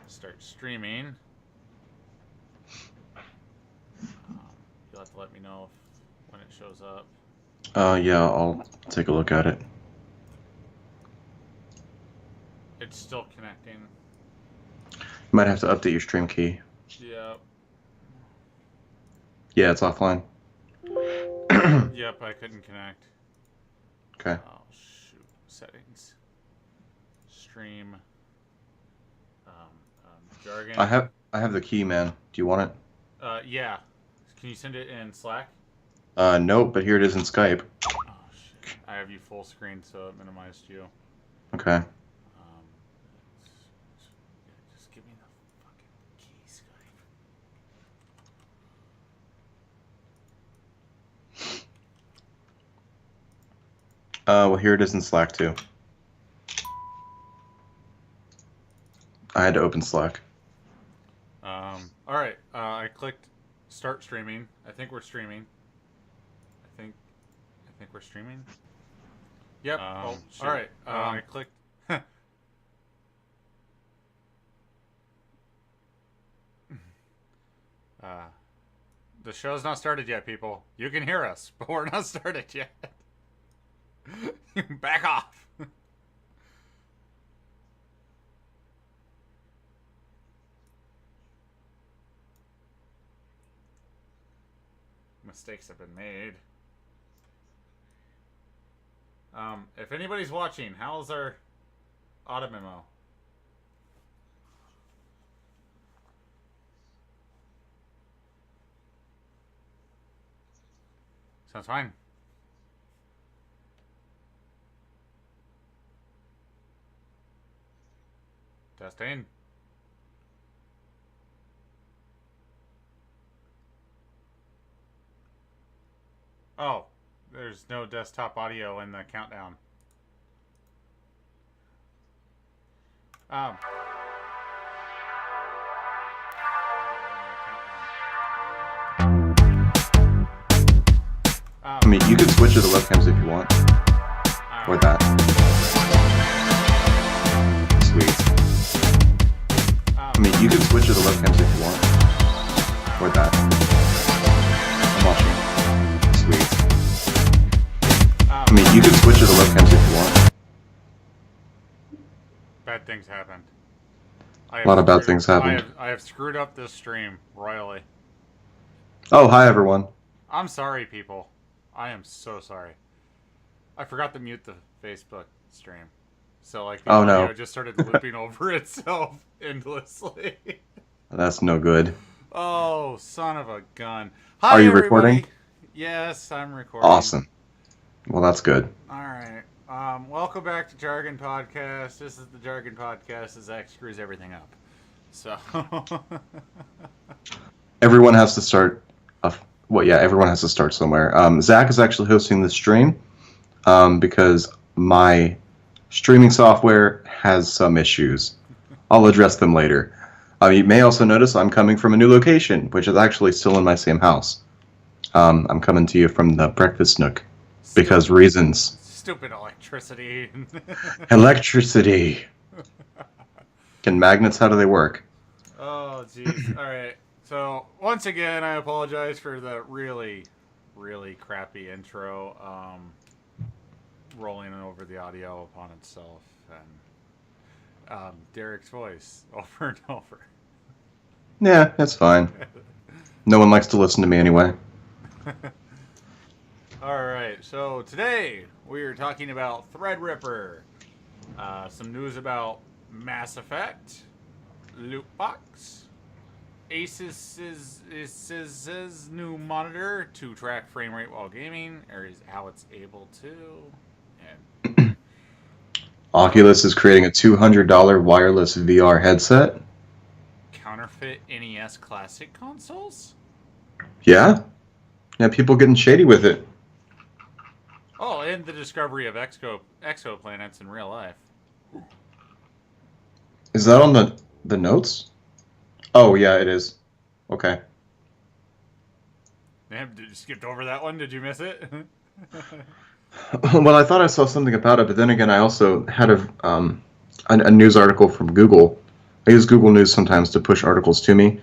start streaming. You'll have to let me know when it shows up. Yeah, I'll take a look at it. It's still connecting. You might have to update your stream key. Yep. Yeah, it's offline. Yep, I couldn't connect. Okay. Oh, shoot. Settings. Stream. Jargon. I have the key, man. Do you want it? Yeah. Can you send it in Slack? Nope, but here it is in Skype. Oh, shit. I have you full screen, so it minimized you. Okay. Just give me the fucking key, Skype. Well, here it is in Slack, too. I had to open Slack. All right. I clicked start streaming. I think we're streaming. I think we're streaming. Yep. All right. I clicked. The show's not started yet, people. You can hear us, but we're not started yet. Back off. Mistakes have been made. If anybody's watching, how's our auto memo? Sounds fine. Testing. Oh, there's no desktop audio in the countdown. I mean, you can switch to the webcams if you want. Or that. Sweet. I mean, you can switch to the webcams if you want. Or that. I'm watching. Sweet. I mean, you can switch to the webcams if you want. Bad things happened. A lot of bad things happened. I have screwed up this stream royally. Oh, hi everyone. I'm sorry, people. I am so sorry. I forgot to mute the Facebook stream. So, like, the audio just started looping over itself endlessly. That's no good. Oh, son of a gun. Hi, Are you everybody. recording? Yes, I'm recording. Awesome. Well, that's good. All right. Welcome back to Jargon Podcast. This is the Jargon Podcast as Zach screws everything up. So... Everyone has to start... everyone has to start somewhere. Zach is actually hosting the stream because my streaming software has some issues. I'll address them later. You may also notice I'm coming from a new location, which is actually still in my same house. I'm coming to you from the breakfast nook because reasons. Stupid electricity. Electricity. Can magnets, how do they work? Oh, jeez. All right. So, once again, I apologize for the really, really crappy intro, rolling over the audio upon itself, and Derek's voice over and over. Yeah, that's fine. No one likes to listen to me anyway. Alright, so today we are talking about Threadripper, some news about Mass Effect, Loot Box, Asus's new monitor to track frame rate while gaming, or is how it's able to. And Oculus is creating a $200 wireless VR headset. Counterfeit NES Classic consoles? Yeah? Yeah, people getting shady with it. Oh, and the discovery of exoplanets in real life. Is that on the notes? Oh, yeah, it is. Okay. Damn, you skipped over that one? Did you miss it? Well, I thought I saw something about it, but then again, I also had a news article from Google I use Google News sometimes to push articles to me.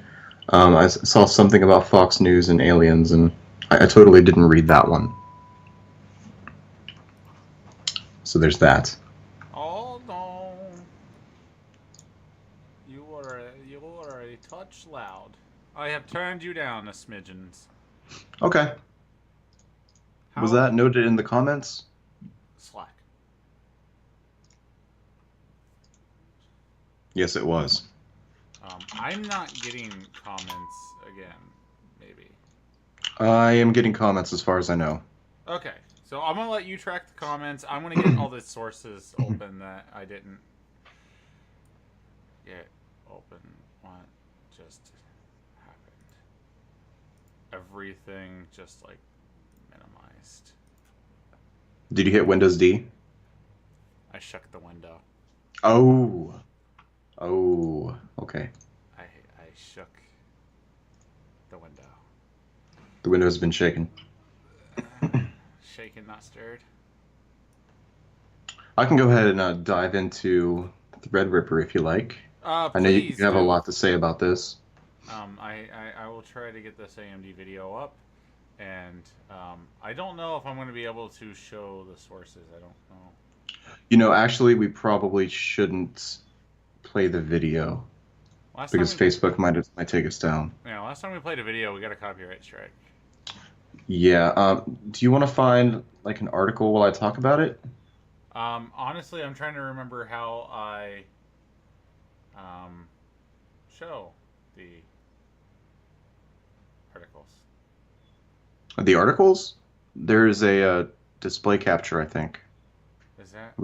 I saw something about Fox News and aliens, and I totally didn't read that one. So there's that. Oh no. You are a touch loud. I have turned you down a smidgens. Okay. Was How that noted in the comments? Slack. Yes, it was. I'm not getting comments again, maybe. I am getting comments as far as I know. Okay, so I'm gonna let you track the comments. I'm gonna get all the sources open that I didn't get open. What just happened? Everything just like minimized. Did you hit Windows D? I shook the window. Oh. Oh. Okay. I shook the window. The window has been shaken. Shaken, not stirred. I can go ahead and dive into Threadripper if you like. I know you Please have a do. lot to say about this. I will try to get this AMD video up, and I don't know if I'm going to be able to show the sources. I don't know. You know, actually, we probably shouldn't play the video because Facebook might take us down. Yeah, last time we played a video, we got a copyright strike. Yeah. Do you want to find like an article while I talk about it? Honestly, I'm trying to remember how I show the articles. The articles? There's a display capture, I think. Is that?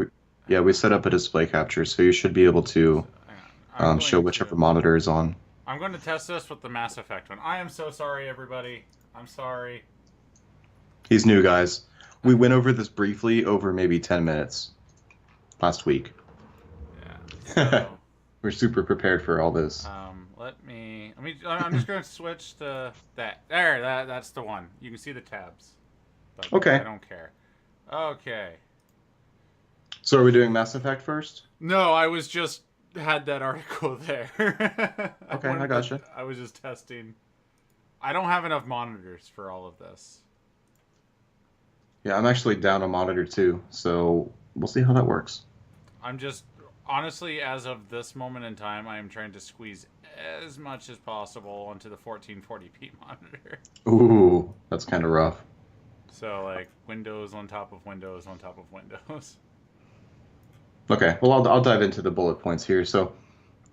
Yeah, we set up a display capture, so you should be able to show whichever monitor is on. I'm going to test this with the Mass Effect one. I am so sorry, everybody. I'm sorry. He's new, guys. We went over this briefly over maybe 10 minutes last week. Yeah. So, we're super prepared for all this. I'm just going to switch to that. That's the one. You can see the tabs. But okay. I don't care. Okay. So are we doing Mass Effect first? No, I was just had that article there. Okay, I gotcha. I was just testing. I don't have enough monitors for all of this. Yeah, I'm actually down a monitor too, so we'll see how that works. I'm just, honestly, as of this moment in time, I am trying to squeeze as much as possible onto the 1440p monitor. Ooh, that's kind of rough. So, like, Windows on top of Windows on top of Windows. Okay, well, I'll dive into the bullet points here. So,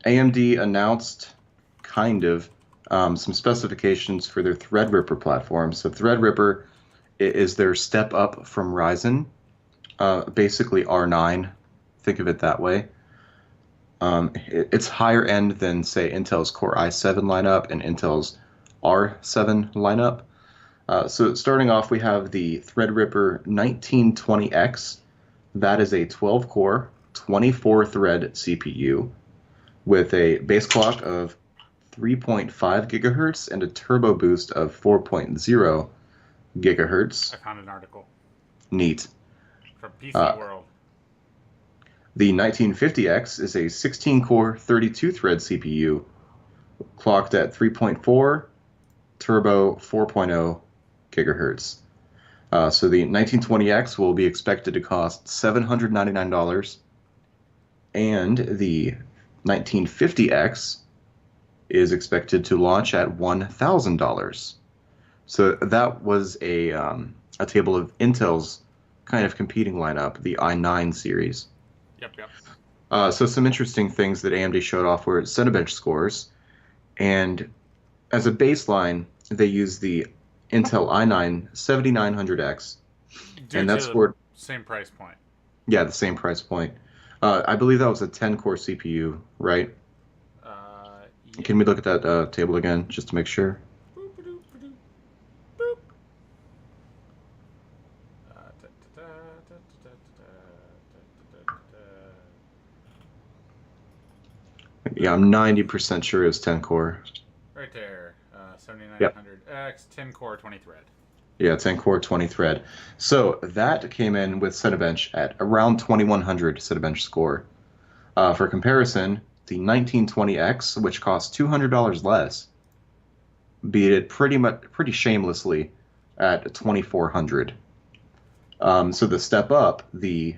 AMD announced, kind of, some specifications for their Threadripper platform. So, Threadripper is their step up from Ryzen, basically R9. Think of it that way. It's higher end than, say, Intel's Core i7 lineup and Intel's R7 lineup. So starting off, we have the Threadripper 1920X. That is a 12-core, 24-thread CPU with a base clock of 3.5 gigahertz and a turbo boost of 4.0 gigahertz. I found an article. Neat. From PC World. The 1950X is a 16-core, 32-thread CPU clocked at 3.4, turbo 4.0 gigahertz. So the 1920X will be expected to cost $799, and the 1950X is expected to launch at $1,000. So that was a table of Intel's kind of competing lineup, the i9 series. Yep. So some interesting things that AMD showed off were Cinebench scores, and as a baseline, they use the Intel i9 7900X, and that's for same price point. Yeah, the same price point. I believe that was a 10-core CPU, right? Yeah. Can we look at that table again, just to make sure? Boop. Yeah, I'm 90% sure it was 10-core. Right there. 7900X, 10-core, 20-thread. Yeah, 10-core, 20-thread. So that came in with Cinebench at around 2100 Cinebench score. For comparison, the 1920X, which costs $200 less, beat it pretty shamelessly at 2400. So the step up, the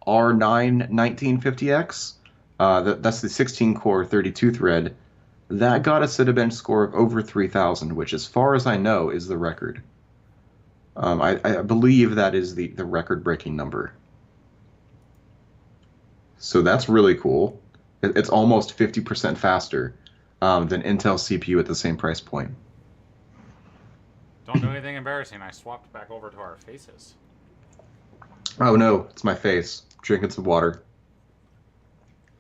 R9 1950X, that's the 16-core 32-thread, that got a Cinebench score of over 3000, which, as far as I know, is the record. I believe that is the record-breaking number. So that's really cool. It's almost 50% faster than Intel CPU at the same price point. Don't do anything embarrassing. I swapped back over to our faces. Oh no, it's my face. Drinking some water.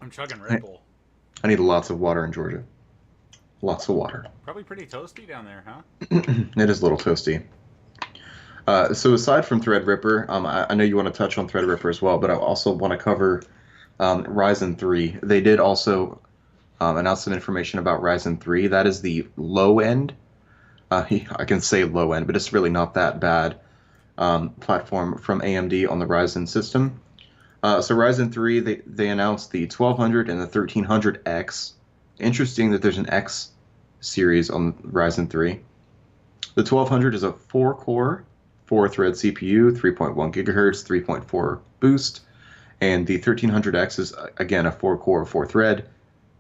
I'm chugging Red Bull. I need lots of water in Georgia. Lots of water. Probably pretty toasty down there, huh? It is a little toasty. So aside from Threadripper, I know you want to touch on Threadripper as well, but I also want to cover Ryzen 3. They did also announce some information about Ryzen 3. That is the low end. I can say low end, but it's really not that bad. Platform from AMD on the Ryzen system. So Ryzen 3, they announced the 1200 and the 1300X. Interesting that there's an X series on Ryzen 3. The 1200 is a 4-core, 4-thread CPU, 3.1 gigahertz, 3.4 boost. And the 1300X is, again, a 4-core, 4-thread,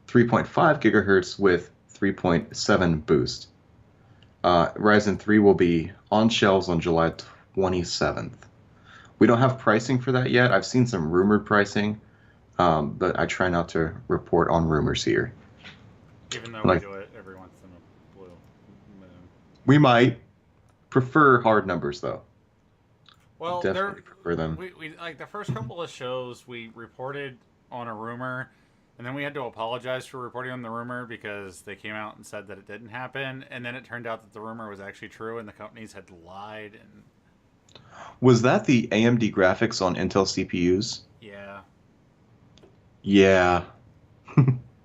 3.5 gigahertz with 3.7 boost. Ryzen 3 will be on shelves on July 27th. We don't have pricing for that yet. I've seen some rumored pricing, but I try not to report on rumors here. Even though we do it every once in a blue moon. We might prefer hard numbers, though. Well, definitely prefer them. We like the first couple of shows we reported on a rumor, and then we had to apologize for reporting on the rumor because they came out and said that it didn't happen, and then it turned out that the rumor was actually true and the companies had lied. And was that the AMD graphics on Intel CPUs? Yeah. Yeah.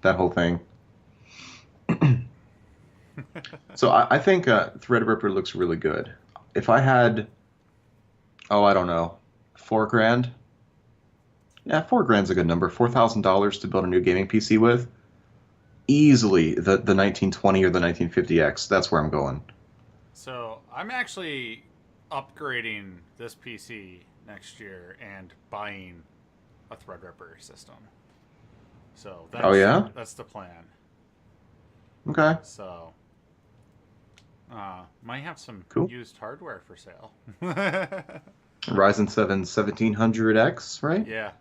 That whole thing. So I think Threadripper looks really good. If I had, I don't know, $4,000. Yeah, $4,000's a good number. $4,000 to build a new gaming PC with. Easily the 1920 or the 1950X. That's where I'm going. So I'm actually upgrading this PC next year and buying a Threadripper system. So that's, that's the plan. Okay. So might have some cool used hardware for sale. Ryzen 7 1700X, right? Yeah.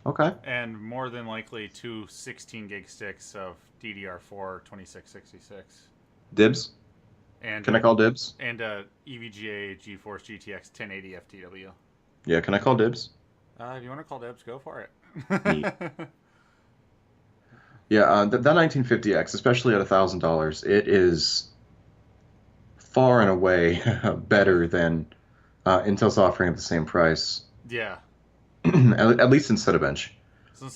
Okay. And more than likely 2 16-gig sticks of DDR4 2666. Dibs? And can I call dibs? And a EVGA GeForce GTX 1080 FTW. Yeah, can I call dibs? If you want to call dibs, go for it. Yeah, that 1950X, especially at $1,000, it is far and away better than Intel's offering at the same price. Yeah. At least in Cinebench.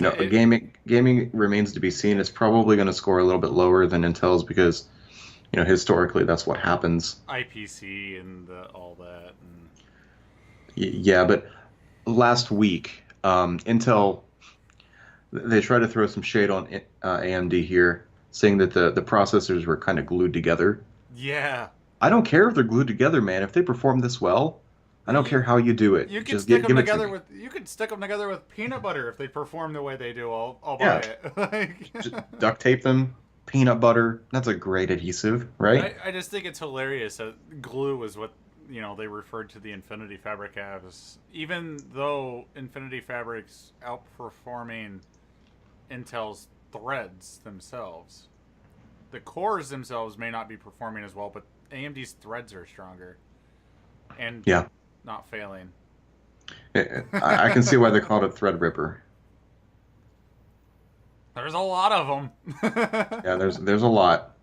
No, gaming remains to be seen. It's probably going to score a little bit lower than Intel's because, historically that's what happens. IPC and all that. And... Yeah, but last week, Intel, they tried to throw some shade on AMD here, saying that the processors were kind of glued together. Yeah. I don't care if they're glued together, man. If they perform this well, I don't care how you do it. You can stick them together with peanut butter if they perform the way they do. I'll buy it. Just duct tape them, peanut butter. That's a great adhesive, right? I just think it's hilarious that glue is what they referred to the Infinity Fabric as. Even though Infinity Fabric's outperforming Intel's threads themselves, the cores themselves may not be performing as well, but AMD's threads are stronger. And not failing. I can see why they called it Threadripper. There's a lot of them. Yeah, there's a lot.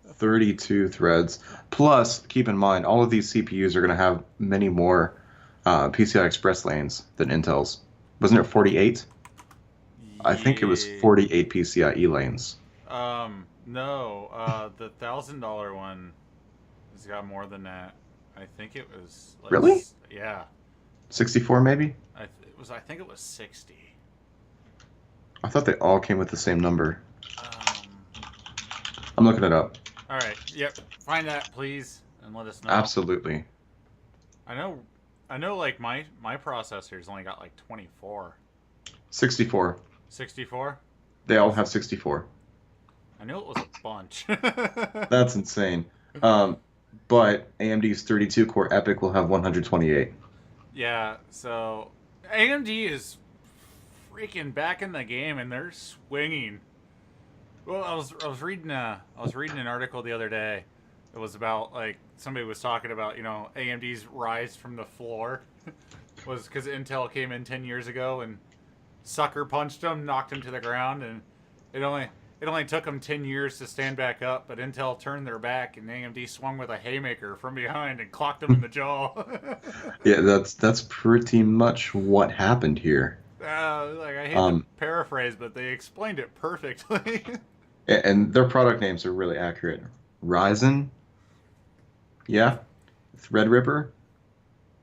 32 threads. Plus, keep in mind, all of these CPUs are going to have many more PCI Express lanes than Intel's. Wasn't it 48? Yeah. I think it was 48 PCIe lanes. No. The $1,000 one has got more than that. I think it was... Really? Yeah. 64 maybe? I think it was 60. I thought they all came with the same number. Um, I'm looking it up. all right. Yep. Find that, please, and let us know. Absolutely. I know. I know. Like my processor's only got like 24. 64. 64. They all have 64. I knew it was a bunch. That's insane. Um, but AMD's 32 core EPYC will have 128. Yeah. So AMD is freaking back in the game, and they're swinging. Well, I was reading an article the other day. It was about like somebody was talking about AMD's rise from the floor was because Intel came in 10 years ago and sucker punched them, knocked them to the ground, and it only took them 10 years to stand back up. But Intel turned their back, and AMD swung with a haymaker from behind and clocked them in the jaw. Yeah, that's pretty much what happened here. Like I hate to Um, paraphrase, but they explained it perfectly. and their product names are really accurate. Ryzen, yeah. Threadripper,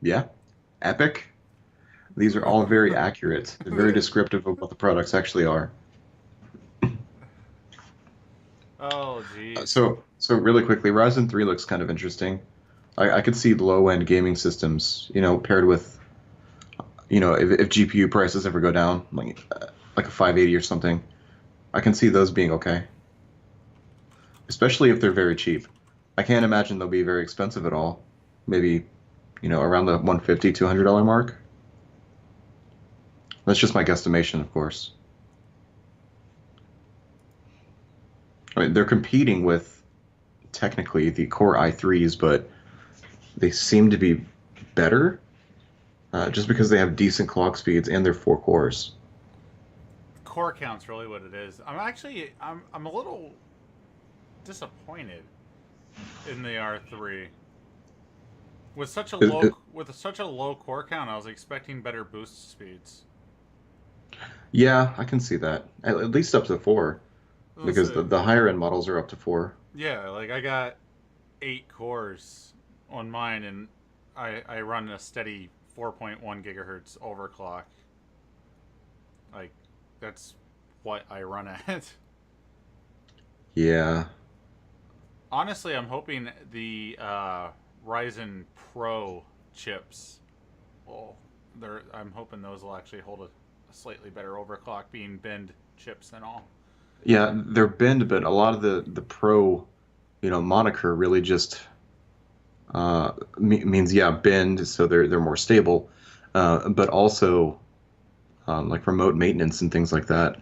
yeah. EPYC. These are all very accurate. They're very descriptive of what the products actually are. Oh, geez. So really quickly, Ryzen 3 looks kind of interesting. I could see low-end gaming systems, paired with, if GPU prices ever go down, like a 580 or something, I can see those being okay. Especially if they're very cheap. I can't imagine they'll be very expensive at all. Maybe, around the $150, $200 mark. That's just my guesstimation, of course. I mean, they're competing with technically the Core i3s, but they seem to be better just because they have decent clock speeds and they're 4 cores. Core count's really what it is. I'm a little disappointed in the R3 with such a It- it- low core count. I was expecting better boost speeds. yeah, I can see that. At least up to 4, because the higher end models are up to 4. Yeah, like I got 8 cores on mine, and I run a steady 4.1 gigahertz overclock. Like that's what I run at. Yeah. Honestly, I'm hoping the Ryzen Pro chips I'm hoping those will actually hold a slightly better overclock, being bend chips and all. Yeah, they're bend, but a lot of the Pro, moniker really just means yeah bend, so they're more stable, but also like remote maintenance and things like that.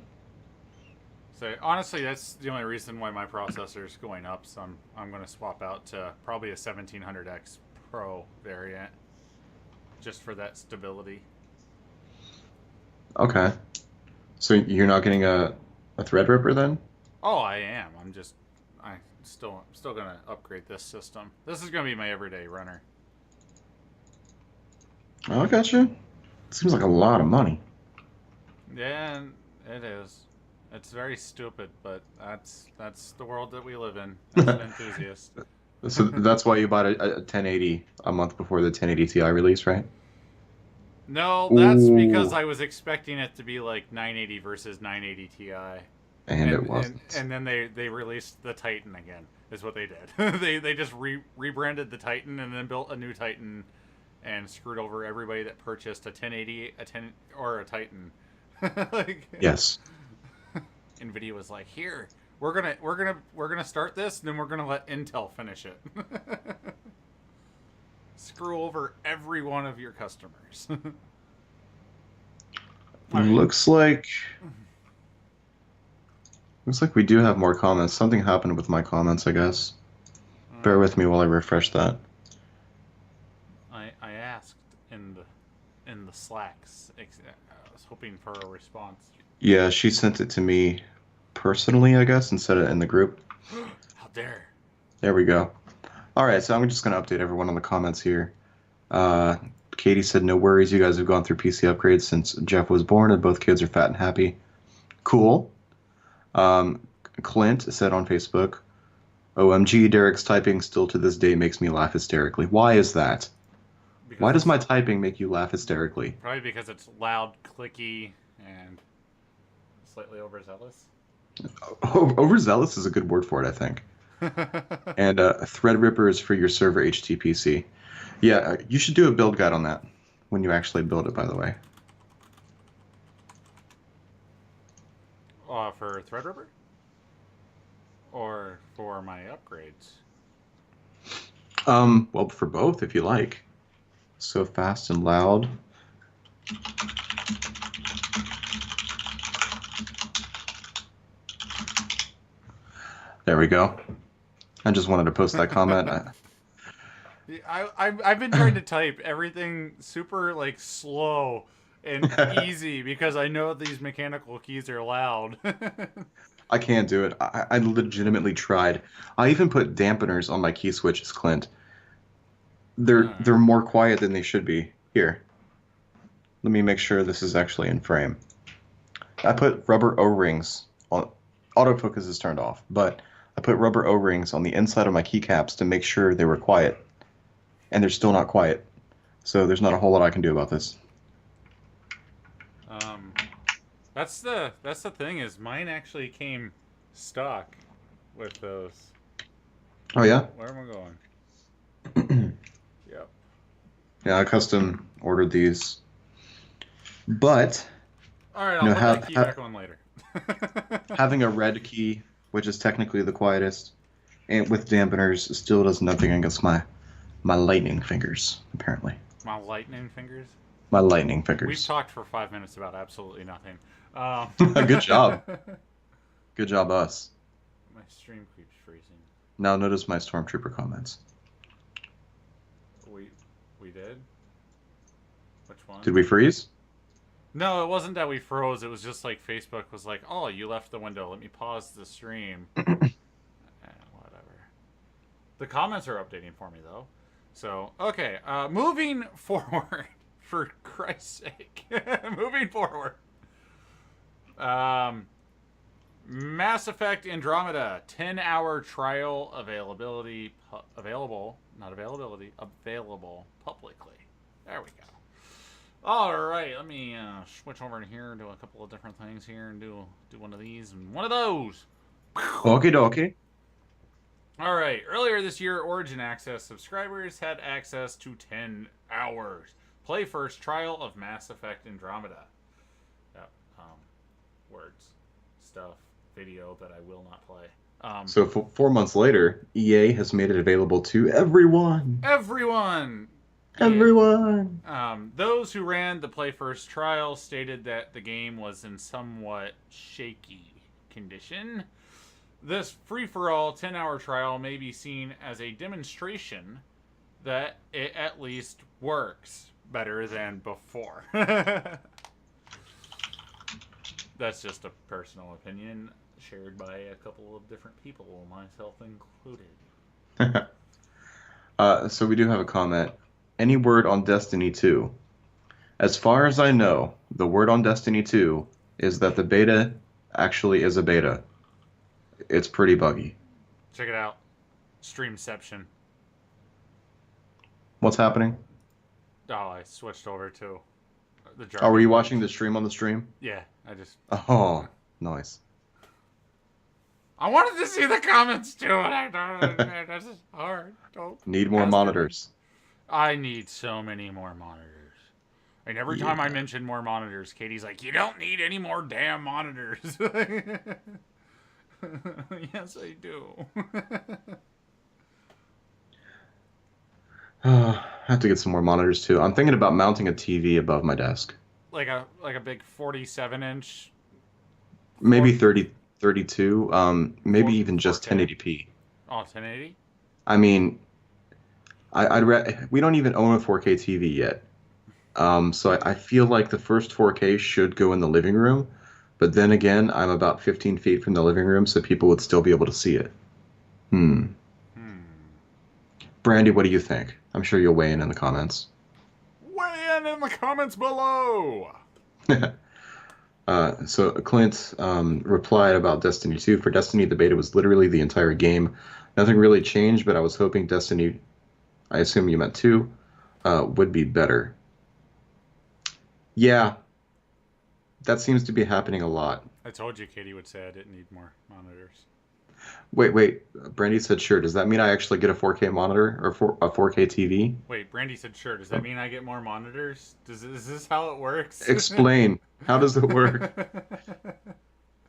So honestly, that's the only reason why my processor is going up. So I'm going to swap out to probably a 1700X Pro variant, just for that stability. Okay, so you're not getting a Threadripper then? Oh, I am. I'm still going to upgrade this system. This is going to be my everyday runner. Oh, I got you. Seems like a lot of money. Yeah, it is. It's very stupid, but that's the world that we live in as an enthusiast. So that's why you bought a 1080 a month before the 1080 Ti release, right? No, that's because Ooh. I was expecting it to be like 980 versus 980 Ti. And it wasn't. And then they released the Titan again. Is what they did. they just rebranded the Titan and then built a new Titan and screwed over everybody that purchased a 1080, a 10 or a Titan. Like Yes. Nvidia was like, "Here, we're gonna start this, and then we're gonna let Intel finish it." Screw over every one of your customers. All right. Looks like we do have more comments. Something happened with my comments, I guess. Bear with me while I refresh that. I asked in the Slacks. I was hoping for a response. Yeah, she sent it to me personally, I guess, and said it in the group. How dare! There we go. All right, so I'm just going to update everyone on the comments here. Katie said, no worries, you guys have gone through PC upgrades since Jeff was born, and both kids are fat and happy. Cool. Clint said on Facebook, OMG, Derek's typing still to this day makes me laugh hysterically. Why is that? Because Why does my typing make you laugh hysterically? Probably because it's loud, clicky, and slightly overzealous. Overzealous is a good word for it, I think. And Threadripper is for your server HTPC. Yeah, you should do a build guide on that when you actually build it, by the way. For Threadripper? Or for my upgrades? Well, for both, if you like. So fast and loud. There we go. I just wanted to post that comment. I've been trying to type everything super like slow and easy because I know these mechanical keys are loud. I can't do it. I legitimately tried. I even put dampeners on my key switches, Clint. They're more quiet than they should be. Here. Let me make sure this is actually in frame. I put rubber O-rings on. Autofocus is turned off, but I put rubber O-rings on the inside of my keycaps to make sure they were quiet. And they're still not quiet. So there's not a whole lot I can do about this. That's the thing is mine actually came stock with those. Oh yeah? Where am I going? Yep. Yeah, I custom ordered these. But all right, I'll put that key back on later. Having a red key, which is technically the quietest, and with dampeners, still does nothing against my lightning fingers, apparently. My lightning fingers? My lightning fingers. We've talked for 5 minutes about absolutely nothing. Good job. Good job, us. My stream keeps freezing. Now notice my Stormtrooper comments. We did? Which one? Did we freeze? No, it wasn't that we froze. It was just like Facebook was like, oh, you left the window. Let me pause the stream. Whatever. The comments are updating for me, though. So, okay. Moving forward. For Christ's sake. Moving forward. Mass Effect Andromeda. 10-hour trial availability. Available publicly. There we go. All right, let me switch over to here and do a couple of different things here and do one of these and one of those. Okie dokie. All right, earlier this year, Origin Access subscribers had access to 10 hours. Play first trial of Mass Effect Andromeda. Yep, words, stuff, video that I will not play. So 4 months later, EA has made it available to everyone. Everyone! Everyone! Those who ran the Play First trial stated that the game was in somewhat shaky condition. This free-for-all 10-hour trial may be seen as a demonstration that it at least works better than before. That's just a personal opinion shared by a couple of different people, myself included. So we do have a comment. Any word on Destiny 2? As far as I know, the word on Destiny 2 is that the beta actually is a beta. It's pretty buggy. Check it out. Streamception. What's happening? Oh, I switched over to the Jargon. Oh, were you watching the stream on the stream? Yeah, I just... Oh, nice. I wanted to see the comments too, and this is hard. Need more monitors. I need so many more monitors. And every time I mention more monitors, Katie's like, you don't need any more damn monitors. Yes, I do. I have to get some more monitors too. I'm thinking about mounting a TV above my desk. Like a big 47-inch? Maybe 32, maybe even just 1080p. Oh, 1080? I mean, we don't even own a 4K TV yet. So I feel like the first 4K should go in the living room. But then again, I'm about 15 feet from the living room, so people would still be able to see it. Brandy, what do you think? I'm sure you'll weigh in the comments. Weigh in the comments below! So Clint replied about Destiny 2. For Destiny, the beta was literally the entire game. Nothing really changed, but I was hoping Destiny, I assume you meant 2, would be better. Yeah, that seems to be happening a lot. I told you Katie would say I didn't need more monitors. Wait. Brandy said sure. Does that mean I actually get a 4K monitor or a 4K TV? Wait, Brandy said sure. Does that mean I get more monitors? Is this how it works? Explain. How does it work?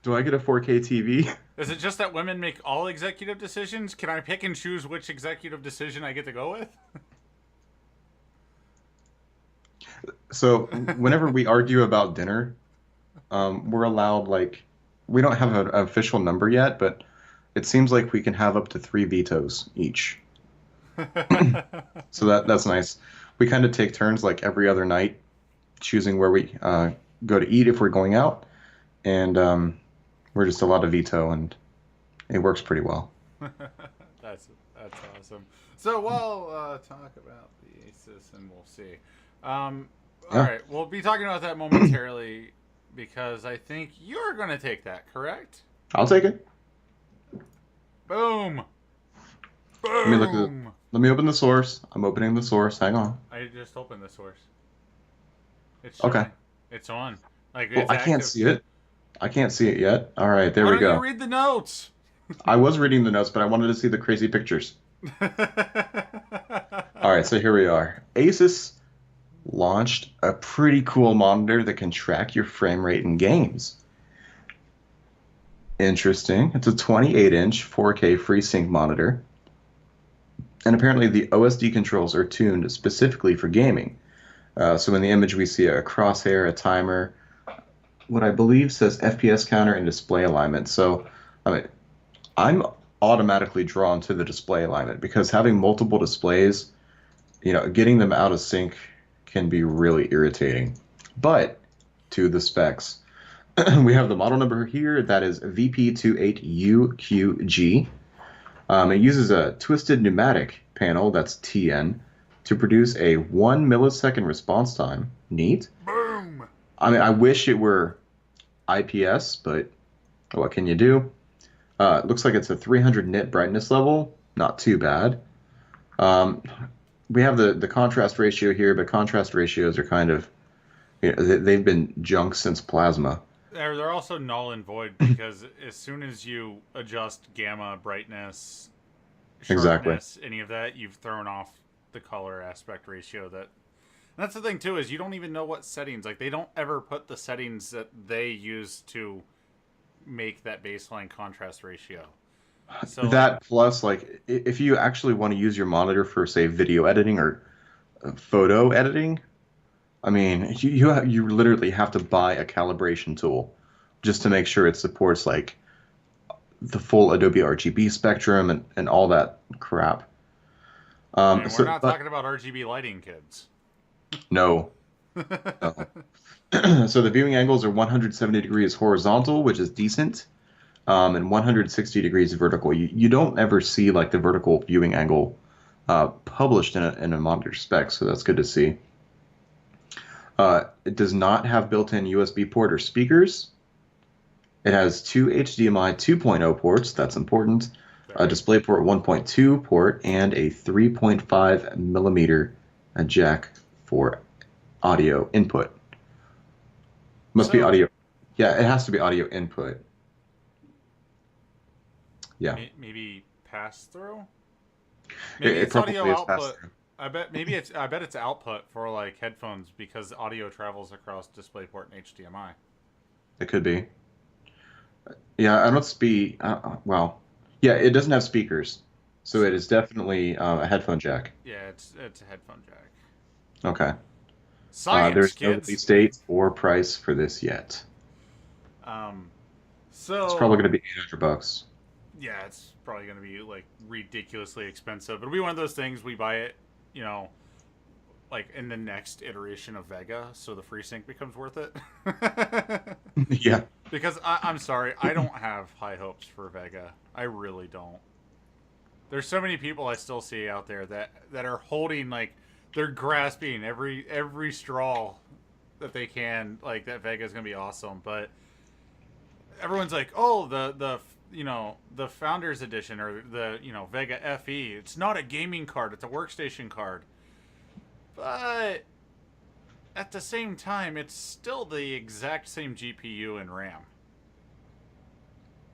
Do I get a 4K TV? Is it just that women make all executive decisions? Can I pick and choose which executive decision I get to go with? So whenever we argue about dinner, we're allowed like we don't have an official number yet, but it seems like we can have up to 3 vetoes each. So that's nice. We kind of take turns like every other night choosing where we go to eat if we're going out, and we're just allowed to veto, and it works pretty well. That's awesome. So we'll talk about the Asus and we'll see. All right, we'll be talking about that momentarily because I think you're going to take that, correct? I'll take it. Boom. Let me look at it. Let me open the source. I'm opening the source. Hang on. I just opened the source. It's okay. showing. It's on. Like well, it's I can't active. see it. I can't see it yet. All right, there Why we go. don't you read the notes? I was reading the notes, but I wanted to see the crazy pictures. All right, so here we are. Asus launched a pretty cool monitor that can track your frame rate in games. Interesting. It's a 28-inch 4K FreeSync monitor. And apparently the OSD controls are tuned specifically for gaming. So in the image we see a crosshair, a timer, what I believe says FPS counter and display alignment. So I mean, I'm automatically drawn to the display alignment because having multiple displays, getting them out of sync can be really irritating. But to the specs, we have the model number here. That is VP28UQG. It uses a twisted pneumatic panel, that's TN, to produce a 1 millisecond response time. Neat. Boom. I mean, I wish it were IPS, but what can you do? It looks like it's a 300 nit brightness level. Not too bad. We have the contrast ratio here, but contrast ratios are kind of, they've been junk since plasma. They're also null and void because as soon as you adjust gamma, brightness, sharpness, any of that, you've thrown off the color aspect ratio. That's the thing too, is you don't even know what settings. Like they don't ever put the settings that they use to make that baseline contrast ratio. So that plus, like, if you actually want to use your monitor for, say, video editing or photo editing, I mean, you literally have to buy a calibration tool just to make sure it supports, like, the full Adobe RGB spectrum and all that crap. we're not talking about RGB lighting, kids. No. No. So the viewing angles are 170 degrees horizontal, which is decent, and 160 degrees vertical. You don't ever see like the vertical viewing angle published in a monitor spec, so that's good to see. It does not have built-in USB port or speakers. It has 2 HDMI 2.0 ports, that's important, a DisplayPort 1.2 port, and a 3.5 millimeter jack for audio input. Must be audio. Yeah, it has to be audio input. Yeah. Maybe pass through. Maybe it's audio output. I bet it's output for like headphones because audio travels across DisplayPort and HDMI. It could be. Yeah, I don't well, yeah, it doesn't have speakers, so it is definitely a headphone jack. Yeah, it's a headphone jack. Okay. Science, there's kids. no release date or price for this yet. So it's probably going to be $800. Yeah, it's probably going to be like ridiculously expensive. It'll be one of those things we buy it, like in the next iteration of Vega, so the FreeSync becomes worth it. Yeah. Because I'm sorry, I don't have high hopes for Vega. I really don't. There's so many people I still see out there that are holding, like, they're grasping every straw that they can, like, that Vega's gonna be awesome. But everyone's like, oh, the Founders Edition or the Vega FE. It's not a gaming card. It's a workstation card. But at the same time, it's still the exact same GPU and RAM.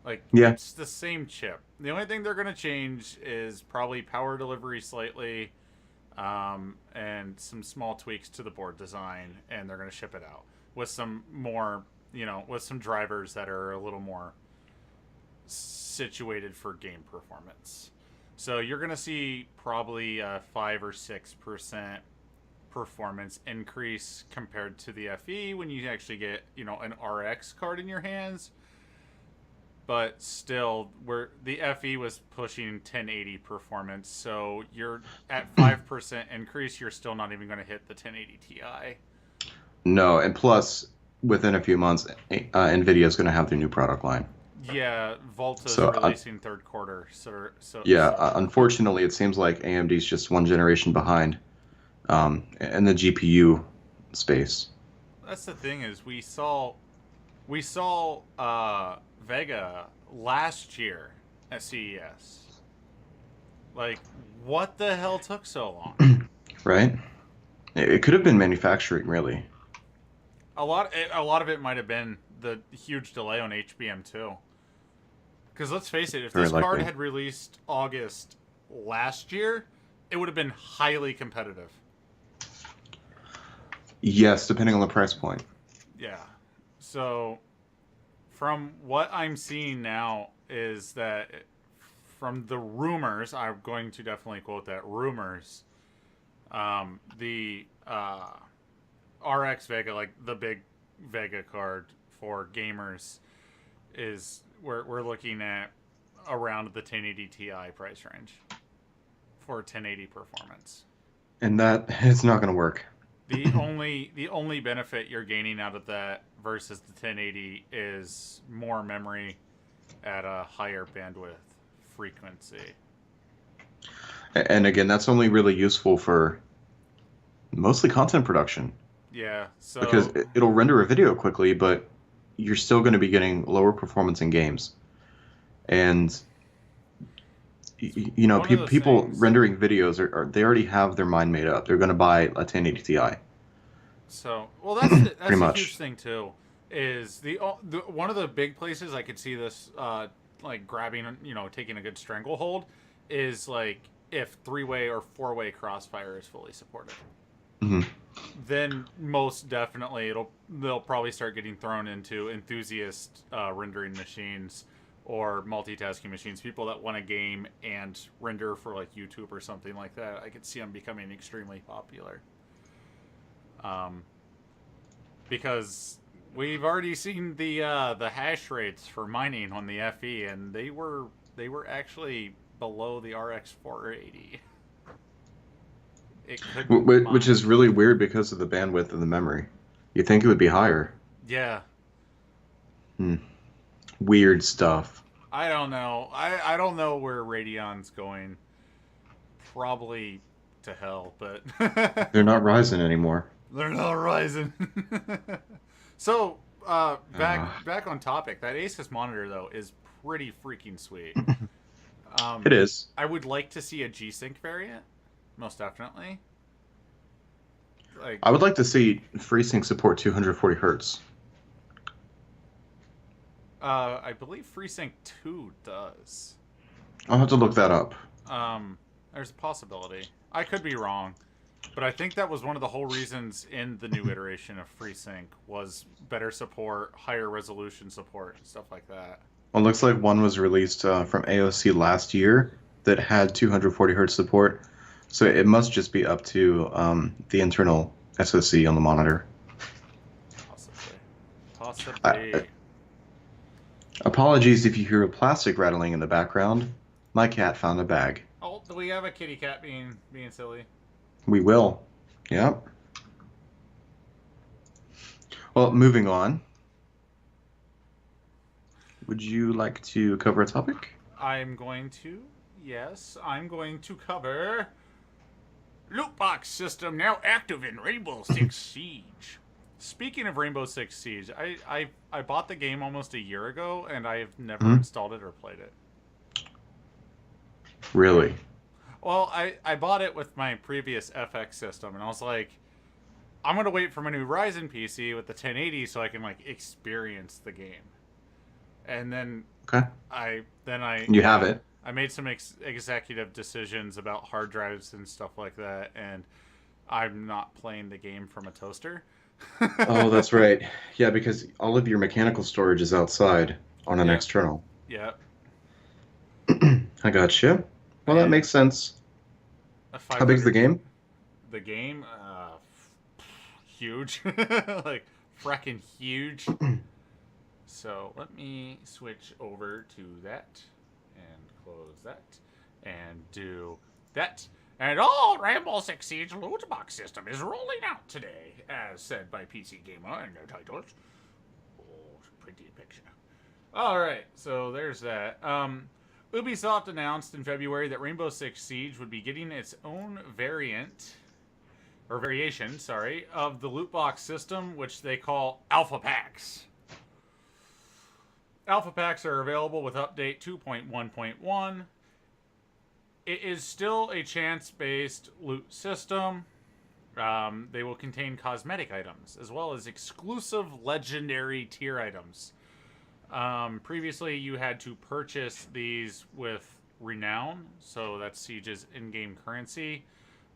Like, Yeah. it's the same chip. The only thing they're going to change is probably power delivery slightly, and some small tweaks to the board design, and they're going to ship it out with some more, with some drivers that are a little more situated for game performance. So you're going to see probably a 5 or 6% performance increase compared to the FE when you actually get, an RX card in your hands. But still, the FE was pushing 1080 performance, so you're at 5% increase. You're still not even going to hit the 1080 Ti. No, and plus, within a few months, NVIDIA is going to have their new product line. Yeah, Volta's So, releasing third quarter. yeah, So unfortunately, it seems like AMD's just one generation behind in the GPU space. that's the thing is we saw Vega last year at CES. Like, what the hell took so long? Right? It could have been manufacturing, really. A lot of it might have been the huge delay on HBM too. Because let's face it, if Very this card likely. had released August last year, it would have been highly competitive. Yes, depending on the price point. Yeah. So, from what I'm seeing now, is that from the rumors, I'm going to definitely quote that rumors, the RX Vega, like the big Vega card for gamers, is we're looking at around the 1080 Ti price range for 1080 performance. And that is not going to work. The only benefit you're gaining out of that versus the 1080 is more memory at a higher bandwidth frequency. And again, that's only really useful for mostly content production Yeah, because so it'll render a video quickly, but you're still going to be getting lower performance in games. And one of those people things. rendering videos they already have their mind made up. They're going to buy a 1080 Ti. So, well, that's Pretty a huge much. thing too. Is the one of the big places I could see this like grabbing, taking a good stranglehold, is like if 3-way or 4-way crossfire is fully supported. Hmm. Then most definitely they'll probably start getting thrown into enthusiast rendering machines or multitasking machines. People that want to game and render for like YouTube or something like that. I could see them becoming extremely popular. Because we've already seen the hash rates for mining on the FE, and they were actually below the RX 480. It couldn't Which mine. is really weird because of the bandwidth of the memory. You think it would be higher. Yeah, Hmm. Weird stuff. I don't know. I don't know where Radeon's going. Probably to hell, but They're not rising anymore. they're not rising. So, Uh, back on topic. That Asus monitor though is pretty freaking sweet. it is. I would like to see a G-Sync variant, most definitely. Like, I would like to see FreeSync support 240 hertz. I believe FreeSync 2 does. I'll have to look that up. There's a possibility. I could be wrong, but I think that was one of the whole reasons in the new iteration of FreeSync was better support, higher resolution support, and stuff like that. Well, it looks like one was released from AOC last year that had 240 hertz support. So it must just be up to the internal SoC on the monitor. Possibly. I, apologies if you hear a plastic rattling in the background. My cat found a bag. Oh, do we have a kitty cat being silly? We will. Yep. Well, moving on. Would you like to cover a topic? I'm going to cover loot box system now active in Rainbow Six Siege. Speaking of Rainbow Six Siege, I bought the game almost a year ago and I've never installed it or played it. Really? Well, I bought it with my previous FX system and I was like, I'm going to wait for my new Ryzen PC with the 1080 so I can like experience the game. And then Okay. You have it. I made some executive decisions about hard drives and stuff like that, and I'm not playing the game from a toaster. Oh, that's right. Yeah, because all of your mechanical storage is outside on an Yep, external. yep. I gotcha. Well, that And makes sense. a How big's the 500 game? the game, huge, like fracking huge. So let me switch over to that and close that and do that. And all Rainbow Six Siege loot box system is rolling out today, as said by PC Gamer in their titles. Oh, pretty picture. All right, so there's that. Ubisoft announced in February that Rainbow Six Siege would be getting its own variation, of the loot box system, which they call Alpha Packs. Alpha Packs are available with update 2.1.1. It is still a chance-based loot system. They will contain cosmetic items, as well as exclusive legendary tier items. Previously, you had to purchase these with Renown, so that's Siege's in-game currency.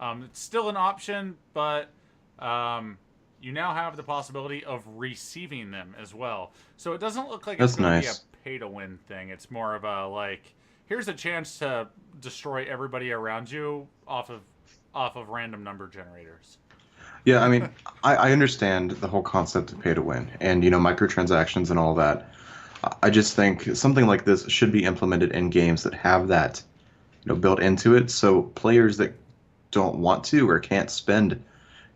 It's still an option, but you now have the possibility of receiving them as well. So it doesn't look like it's That's going to be a nice. pay-to-win thing. It's more of a, like, here's a chance to destroy everybody around you off of random number generators. Yeah, I mean, I understand the whole concept of pay to win and, microtransactions and all that. I just think something like this should be implemented in games that have that, built into it. So players that don't want to or can't spend,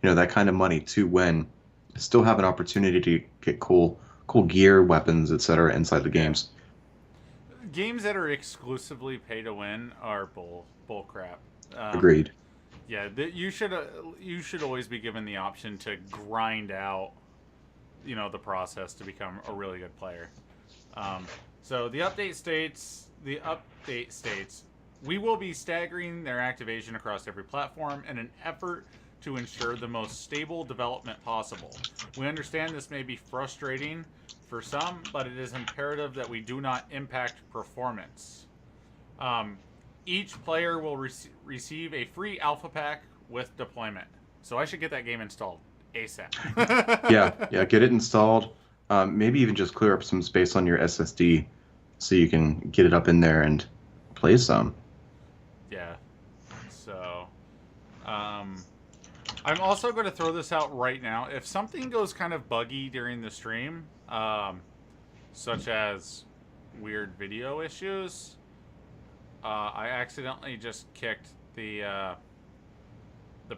that kind of money to win still have an opportunity to get cool gear, weapons, etc. inside the games. Games that are exclusively pay to win are bull crap. Agreed. Yeah, you should always be given the option to grind out, the process to become a really good player. So the update states we will be staggering their activation across every platform in an effort to ensure the most stable development possible. We understand this may be frustrating for some, but it is imperative that we do not impact performance. Each player will receive a free alpha pack with deployment. So I should get that game installed ASAP. Yeah, get it installed. Maybe even just clear up some space on your SSD so you can get it up in there and play some. Yeah. So, I'm also going to throw this out right now. If something goes kind of buggy during the stream, such as weird video issues, I accidentally just kicked the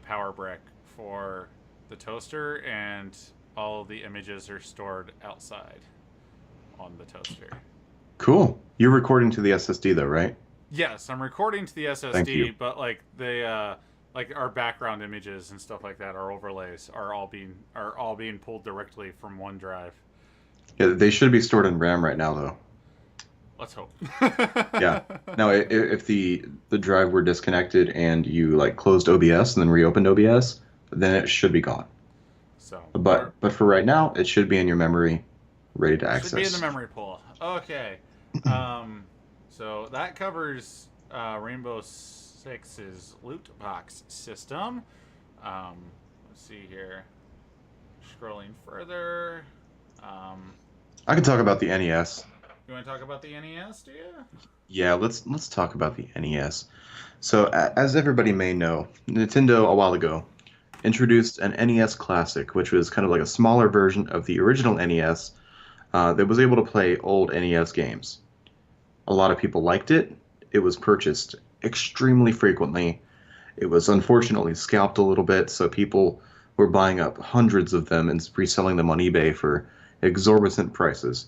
power brick for the toaster, and all of the images are stored outside on the toaster. Cool. You're recording to the SSD though, right? Yes, I'm recording to the Thank you. SSD, but like like our background images and stuff like that, our overlays are all being pulled directly from OneDrive. Yeah, they should be stored in RAM right now though. Let's hope. Yeah. Now, if the drive were disconnected and you like closed OBS and then reopened OBS, then it should be gone. So, But for right now, it should be in your memory, ready to access. Should be in the memory pool. Okay. So that covers Rainbow Six's loot box system. Let's see here. Scrolling further. I can talk about the NES. You want to talk about the NES, do you? Yeah, let's talk about the NES. So, as everybody may know, Nintendo a while ago introduced an NES Classic, which was kind of like a smaller version of the original NES that was able to play old NES games. A lot of people liked it. It was purchased extremely frequently. It was unfortunately scalped a little bit, so people were buying up hundreds of them and reselling them on eBay for exorbitant prices.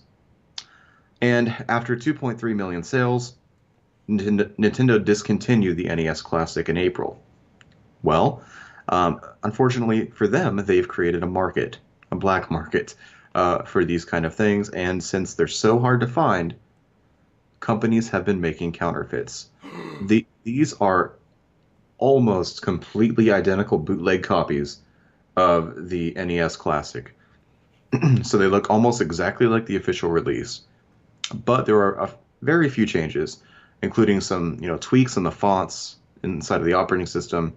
And after 2.3 million sales, Nintendo discontinued the NES Classic in April. Well, unfortunately for them, they've created a black market for these kind of things, and since they're so hard to find, companies have been making counterfeits. These are almost completely identical bootleg copies of the NES Classic. So they look almost exactly like the official release. but there are very few changes, including some tweaks in the fonts inside of the operating system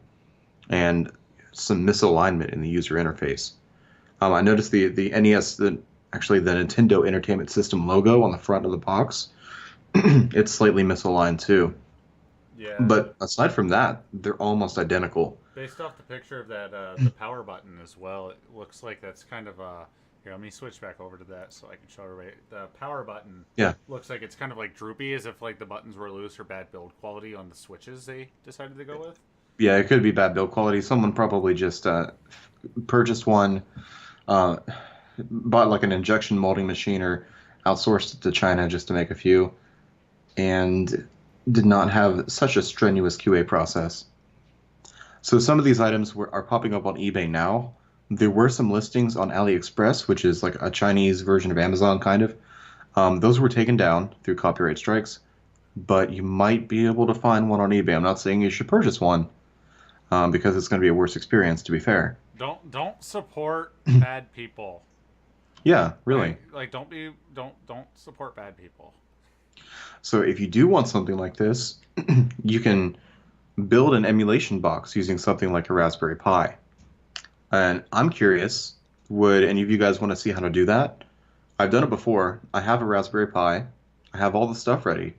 and some misalignment in the user interface. I noticed the NES, actually the Nintendo Entertainment System logo on the front of the box, it's slightly misaligned too. Yeah. But aside from that, they're almost identical. Based off the picture of that, the power button as well, it looks like that's kind of here, let me switch back over to that so I can show everybody. The power button Yeah, looks like it's kind of like droopy, as if like the buttons were loose or bad build quality on the switches they decided to go with. yeah, it could be bad build quality. Someone probably just purchased one, uh, bought like an injection molding machine or outsourced it to China just to make a few, and did not have such a strenuous QA process. So some of these items are popping up on eBay now. There were some listings on AliExpress, which is like a Chinese version of Amazon, kind of. Those were taken down through copyright strikes, but you might be able to find one on eBay. I'm not saying you should purchase one, because it's going to be a worse experience, to be fair. Don't support bad people. Yeah, really. Like don't support bad people. So if you do want something like this, you can build an emulation box using something like a Raspberry Pi. And I'm curious, would any of you guys want to see how to do that? I've done it before. I have a Raspberry Pi. I have all the stuff ready.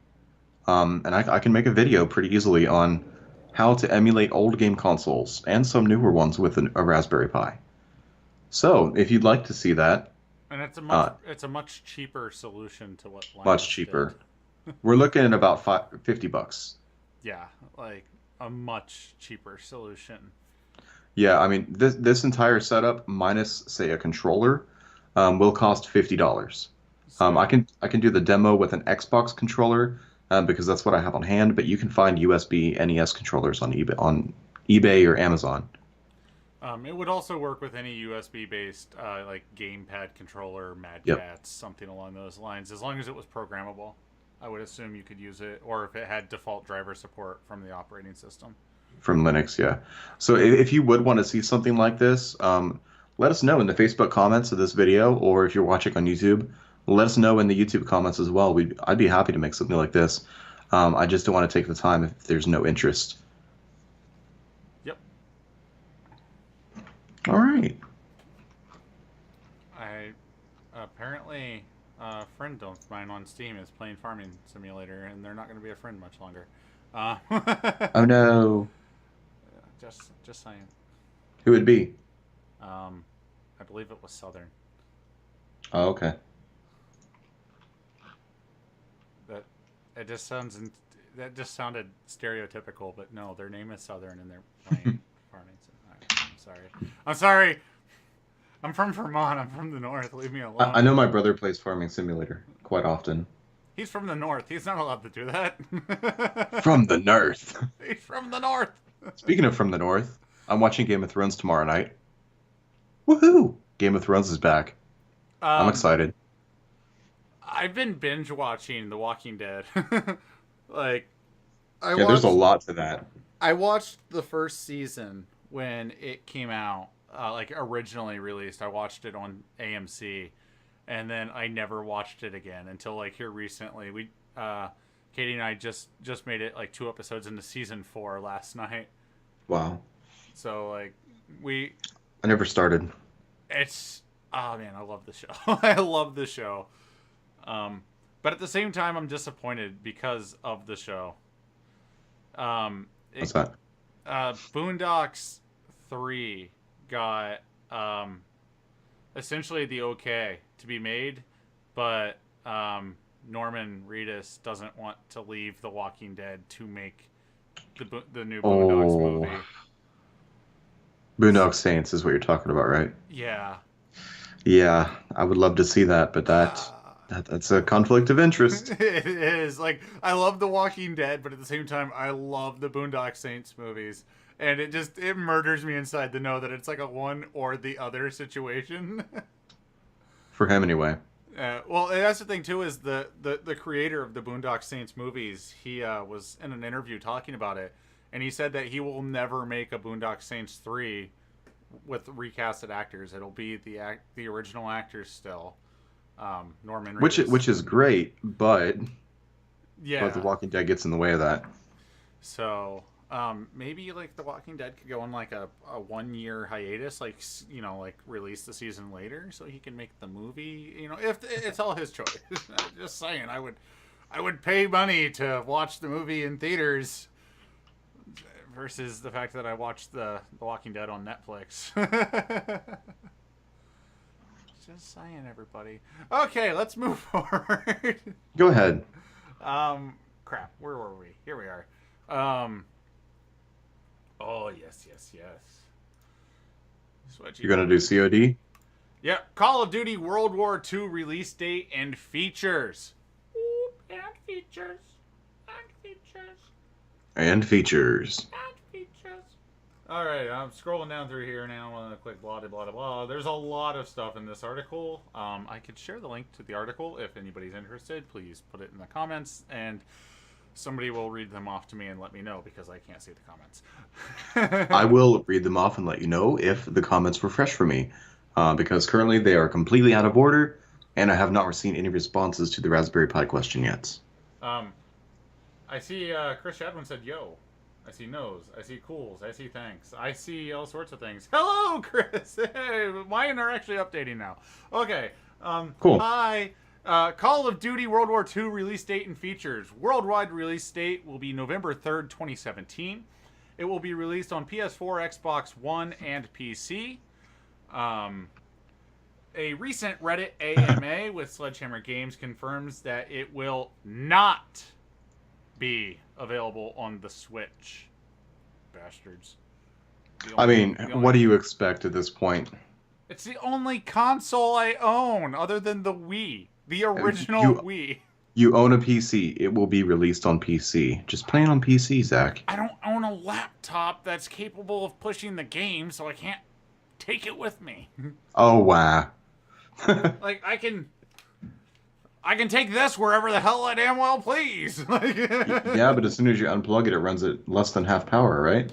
And I can make a video pretty easily on how to emulate old game consoles and some newer ones with a Raspberry Pi. So if you'd like to see that, And it's a much cheaper solution to what Linus much cheaper. did. We're looking at about $50. Yeah, like a much cheaper solution. Yeah, I mean this entire setup minus say a controller will cost $50. So I can do the demo with an Xbox controller because that's what I have on hand. But you can find USB NES controllers on eBay or Amazon. it would also work with any USB based like gamepad controller, Mad Yep, Catz, something along those lines. As long as it was programmable, I would assume you could use it, or if it had default driver support from the operating system. from Linux. Yeah. So if you would want to see something like this, let us know in the Facebook comments of this video, or if you're watching on YouTube, let us know in the YouTube comments as well. I'd be happy to make something like this. I just don't want to take the time if there's no interest. Yep. All right. I apparently a friend of mine on Steam is playing Farming Simulator, and they're not going to be a friend much longer. Uh, Oh no. just saying. Who would be? I believe it was Southern. Oh, okay. That it just sounds that just sounded stereotypical, but no, their name is Southern, and they're playing Farming. I'm sorry. I'm sorry. I'm from Vermont. I'm from the north. Leave me alone. I know my brother plays Farming Simulator quite often. He's from the north. He's not allowed to do that. From the north. He's from the north. Speaking of from the north, I'm watching Game of Thrones tomorrow night. Woohoo! Game of Thrones is back. I'm excited. I've been binge watching The Walking Dead. Like, Yeah, there's a lot to that. I watched the first season when it came out, like originally released. I watched it on AMC, and then I never watched it again until like here recently. Katie and I just made it like 2 episodes into season 4 last night. Wow. So like I never started. it's oh man, I love the show. I love the show. But at the same time, I'm disappointed because of the show. What's that? Boondocks 3 got essentially the okay to be made, but Norman Reedus doesn't want to leave The Walking Dead to make the new Boondocks Oh, movie. Boondock Saints is what you're talking about, right? Yeah. Yeah, I would love to see that, but that's a conflict of interest. It is. Like, I love The Walking Dead, but at the same time, I love the Boondock Saints movies. And it murders me inside to know that it's like a one or the other situation. For him, anyway. Well, and that's the thing, too, is the creator of the Boondock Saints movies, he was in an interview talking about it, and he said that he will never make a Boondock Saints 3 with recasted actors. It'll be the original actors still. Norman Which Reedus. which is great, but Yeah. The Walking Dead gets in the way of that. So maybe like The Walking Dead could go on like a 1 year hiatus, like like release the season later so he can make the movie. If it's all his choice. Just saying, I would pay money to watch the movie in theaters versus the fact that I watched the Walking Dead on Netflix. Just saying, everybody. Okay, let's move forward. Go ahead. Crap. Where were we? Here we are. Oh, yes. You're gonna do COD Yep. Call of Duty World War II release date and features. Ooh, and features. And features. and features. And features. All right, I'm scrolling down through here now. I'm gonna click blah blah blah blah. There's a lot of stuff in this article. I could share the link to the article if anybody's interested. Please put it in the comments, and somebody will read them off to me and let me know because I can't see the comments. I will read them off and let you know if the comments were fresh for me, because currently they are completely out of order, and I have not received any responses to the Raspberry Pi question yet. I see Chris Shadwin said yo. I see no's. I see cools. I see thanks. I see all sorts of things. Hello, Chris. Hey, mine are actually updating now. Okay. Cool. Hi. Call of Duty World War II release date and features. Worldwide release date will be November 3rd, 2017. It will be released on PS4, Xbox One, and PC. A recent Reddit AMA with Sledgehammer Games confirms that it will not be available on the Switch. Bastards. I mean, what do you expect at this point? It's the only console I own other than the Wii. The original Wii. You own a PC. It will be released on PC. Just play it on PC, Zach. I don't own a laptop that's capable of pushing the game, so I can't take it with me. Oh, wow. Like, I can take this wherever the hell I damn well please. Yeah, but as soon as you unplug it, it runs at less than half power, right?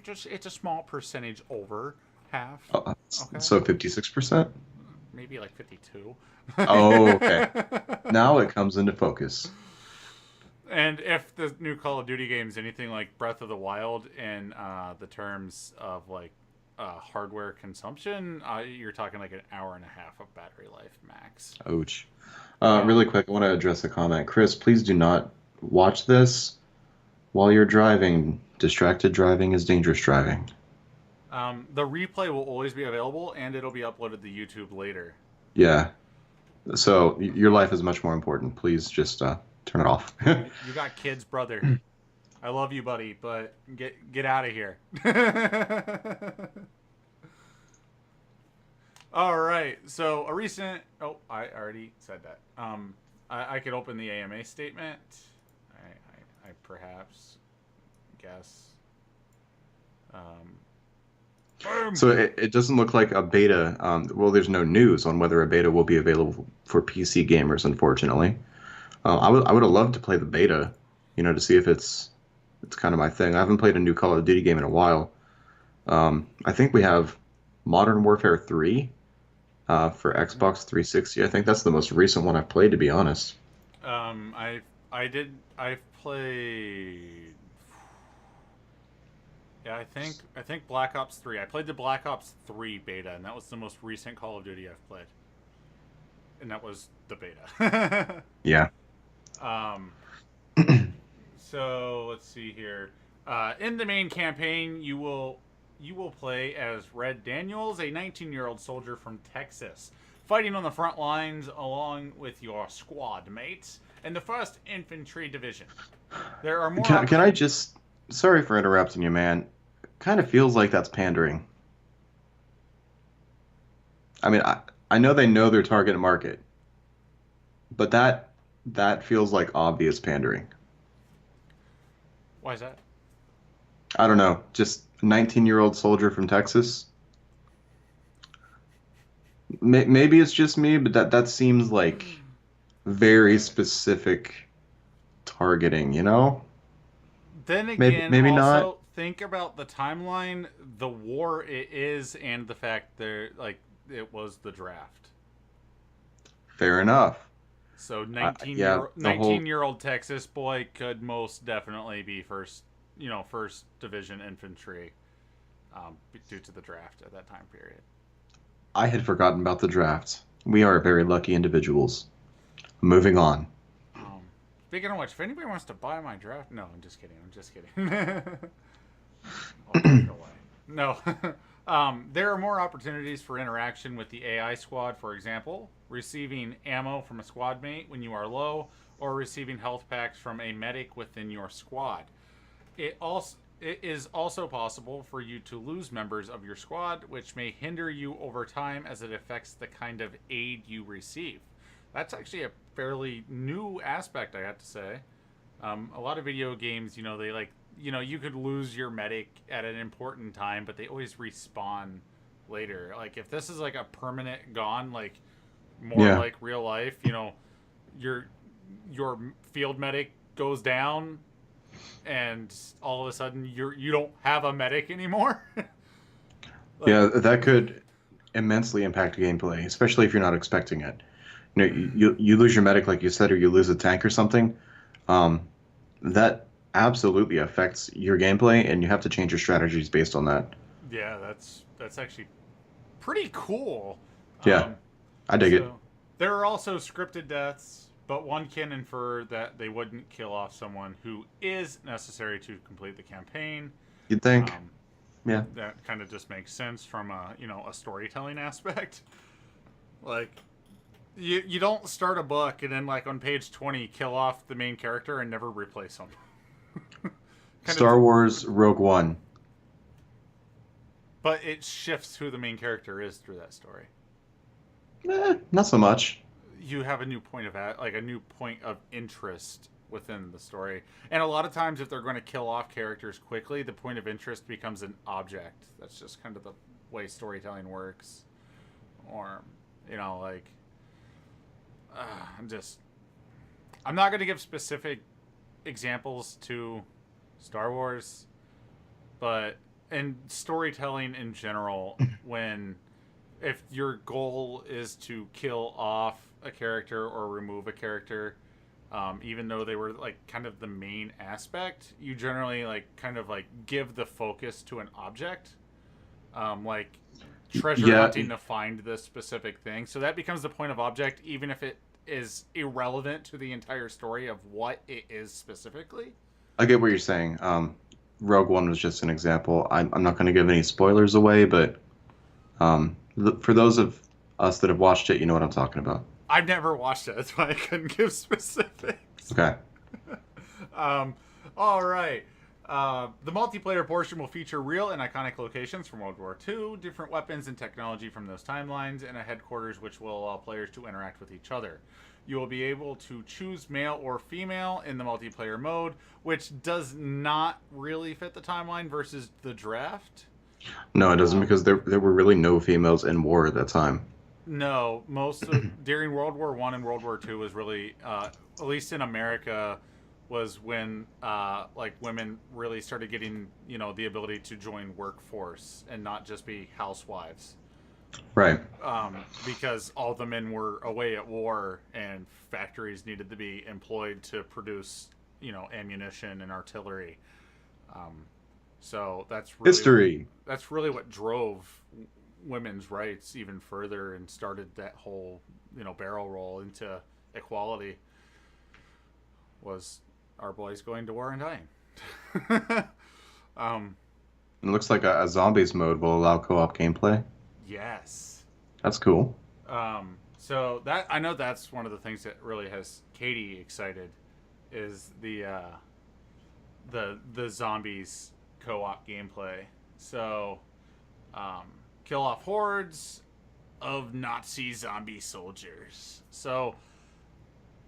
It's a small percentage over half. Okay. So 56%? Maybe like 52. Oh, okay. Now it comes into focus. And if the new Call of Duty game is anything like Breath of the Wild in the terms of like hardware consumption, you're talking like an hour and a half of battery life max. Ouch. Really quick, I want to address a comment. Chris, please do not watch this while you're driving. Distracted driving is dangerous driving. The replay will always be available, and it'll be uploaded to YouTube later. Yeah. So your life is much more important. Please just turn it off. You got kids, brother. I love you, buddy, but get out of here. All right. So a recent. Oh, I already said that. I could open the AMA statement. I perhaps guess. So it doesn't look like a beta. Well, there's no news on whether a beta will be available for PC gamers, unfortunately. I would have loved to play the beta, to see if it's kind of my thing. I haven't played a new Call of Duty game in a while. I think we have Modern Warfare 3 for Xbox 360. I think that's the most recent one I've played, to be honest. I've played. Yeah, I think Black Ops 3. I played the Black Ops 3 beta, and that was the most recent Call of Duty I've played. And that was the beta. Yeah. So let's see here. In the main campaign, you will play as Red Daniels, a 19-year-old soldier from Texas, fighting on the front lines along with your squad mates in the 1st Infantry Division. There are more. Can I just? Sorry for interrupting you, man. Kind of feels like that's pandering. I mean, I know they know their target market, but that feels like obvious pandering. Why is that? I don't know. Just a 19-year-old soldier from Texas. Maybe it's just me, but that seems like very specific targeting, Then again, maybe also not. Think about the timeline, the war it is, and the fact it was the draft. Fair enough. So Yeah, the whole 19-year-old Texas boy could most definitely be first division infantry, due to the draft at that time period. I had forgotten about the draft. We are very lucky individuals. Moving on. Um, Speaking of which, if anybody wants to buy my draft, no, I'm just kidding. I'm just kidding. I'll give it away. No. There are more opportunities for interaction with the AI squad, for example, receiving ammo from a squad mate when you are low, or receiving health packs from a medic within your squad. It is also possible for you to lose members of your squad, which may hinder you over time as it affects the kind of aid you receive. That's actually a fairly new aspect, I have to say. A lot of video games, they you could lose your medic at an important time, but they always respawn later. Like if this is like a permanent gone, like more Yeah. like real life, your your field medic goes down, and all of a sudden you don't have a medic anymore. Like, Yeah, that could immensely impact gameplay, especially if you're not expecting it. You lose your medic, like you said, or you lose a tank or something. Um, that absolutely affects your gameplay, and you have to change your strategies based on that. yeah, that's actually pretty cool. Yeah, Um, I dig it. so there are also scripted deaths, but one can infer that they wouldn't kill off someone who is necessary to complete the campaign. You'd think. Um, Yeah. that kind of just makes sense from a storytelling aspect. Like you don't start a book and then like on page 20 kill off the main character and never replace him. kind Star of, Wars Rogue One. but it shifts who the main character is through that story. Not so much. You have a new point of like a new point of interest within the story, and a lot of times if they're going to kill off characters quickly, the point of interest becomes an object. That's just kind of the way storytelling works. Or like I'm just I'm not going to give specific examples to Star Wars, but in storytelling in general, when if your goal is to kill off a character or remove a character, even though they were like kind of the main aspect, you generally like kind of like give the focus to an object, like treasure Yeah, hunting to find this specific thing. So that becomes the point of object, even if it is irrelevant to the entire story of what it is specifically. I get what you're saying. Rogue One was just an example. I'm not going to give any spoilers away, but for those of us that have watched it, you know what I'm talking about. I've never watched it, that's why I couldn't give specifics. Okay. um, all right. The multiplayer portion will feature real and iconic locations from World War II, different weapons and technology from those timelines, and a headquarters which will allow players to interact with each other. You will be able to choose male or female in the multiplayer mode, which does not really fit the timeline versus the draft. No, it doesn't because there were really no females in war at that time. No, during World War One and World War Two was really, at least in America, was when like women really started getting the ability to join workforce and not just be housewives. Right. Because all the men were away at war and factories needed to be employed to produce ammunition and artillery. So History. that's really what drove women's rights even further and started that whole barrel roll into equality. Was our boys going to war and dying? It looks like a zombies mode will allow co-op gameplay. Yes. That's cool. So that I know that's one of the things that really has Katie excited is the zombies co-op gameplay. So kill off hordes of Nazi zombie soldiers. So,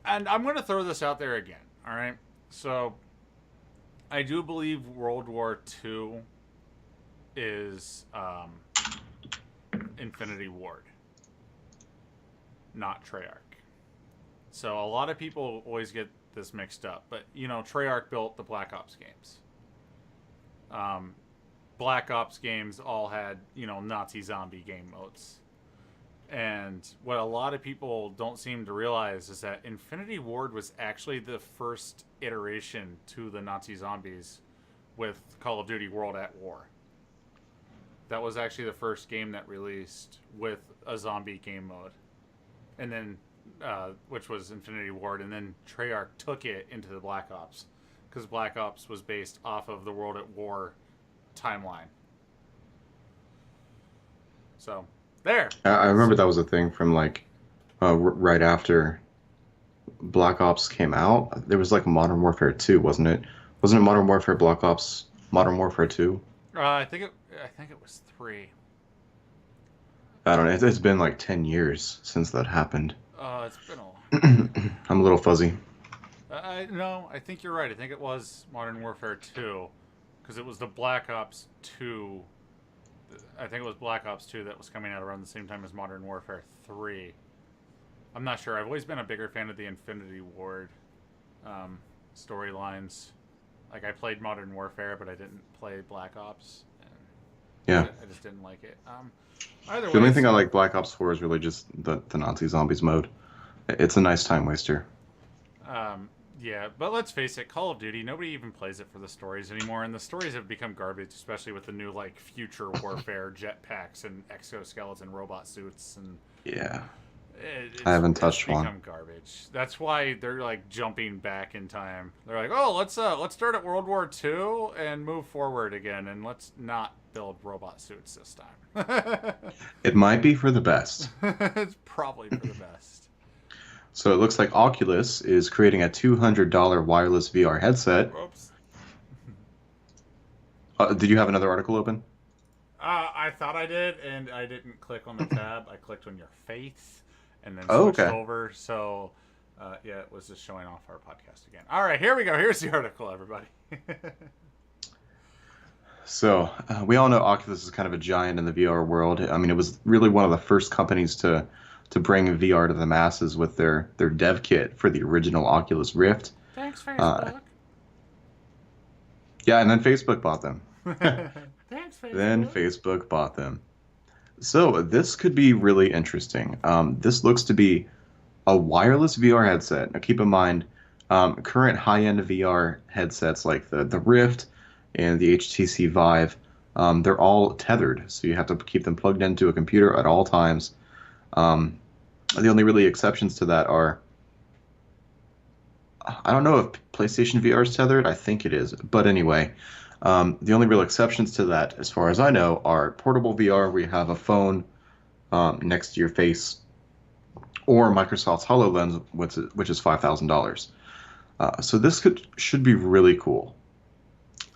and I'm going to throw this out there again. All right. So I do believe World War II is Infinity Ward, not Treyarch. So a lot of people always get this mixed up, but Treyarch built the Black Ops games. Black Ops games all had Nazi zombie game modes, And what a lot of people don't seem to realize is that Infinity Ward was actually the first iteration to the Nazi zombies with Call of Duty World at War. That was actually the first game that released with a zombie game mode. And then, which was Infinity Ward. And then Treyarch took it into the Black Ops. Because Black Ops was based off of the World at War timeline. So, there. I remember that was a thing from like right after Black Ops came out. There was like Modern Warfare 2, wasn't it? Wasn't it Modern Warfare Black Ops Modern Warfare 2? I think it was 3. I don't know. It's been like 10 years since that happened. It's been a while. I'm a little fuzzy. No, I think you're right. I think it was Modern Warfare 2, because it was the Black Ops 2. I think it was Black Ops 2 that was coming out around the same time as Modern Warfare 3. I'm not sure. I've always been a bigger fan of the Infinity Ward storylines. Like, I played Modern Warfare, but I didn't play Black Ops. And Yeah. I just didn't like it. The only thing I like Black Ops 4 is really just the Nazi zombies mode. It's a nice time waster. Yeah, but let's face it, Call of Duty, nobody even plays it for the stories anymore, and the stories have become garbage, especially with the new, like, future warfare jetpacks and exoskeleton robot suits, and Yeah. I haven't touched one. It's become garbage. That's why they're, like, jumping back in time. They're like, oh, let's start at World War II and move forward again, and let's not build robot suits this time. It might be for the best. It's probably for the best. So it looks like Oculus is creating a $200 wireless VR headset. Whoops. Did you have another article open? I thought I did, and I didn't click on the tab. I clicked on your face, and then switched okay. over. So, yeah, it was just showing off our podcast again. All right, here we go. Here's the article, everybody. So we all know Oculus is kind of a giant in the VR world. I mean, it was really one of the first companies to bring VR to the masses with their dev kit for the original Oculus Rift. Thanks, Facebook. Yeah, and then Facebook bought them. Thanks, Facebook. Then Facebook bought them. So this could be really interesting. This looks to be a wireless VR headset. Now keep in mind, current high-end VR headsets like the Rift and the HTC Vive, they're all tethered, so you have to keep them plugged into a computer at all times. The only really exceptions to that are, I don't know if PlayStation VR is tethered. I think it is. But anyway, the only real exceptions to that, as far as I know, are portable VR where you have a phone next to your face, or Microsoft's HoloLens, which is $5,000. So this should be really cool.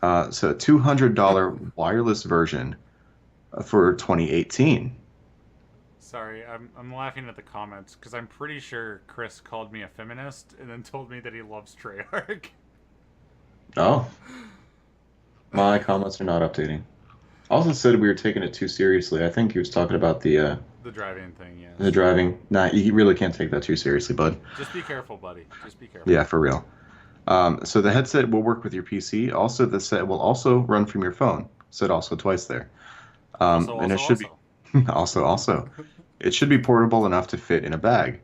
So a $200 wireless version for 2018. Sorry, I'm laughing at the comments because I'm pretty sure Chris called me a feminist and then told me that he loves Treyarch. Oh. My comments are not updating. Also said we were taking it too seriously. I think he was talking about the driving thing, yes. The driving. Nah, you really can't take that too seriously, bud. Just be careful, buddy. Just be careful. Yeah, for real. So the headset will work with your PC. Also, the set will also run from your phone. Said also twice there. And it should be also. It should be portable enough to fit in a bag.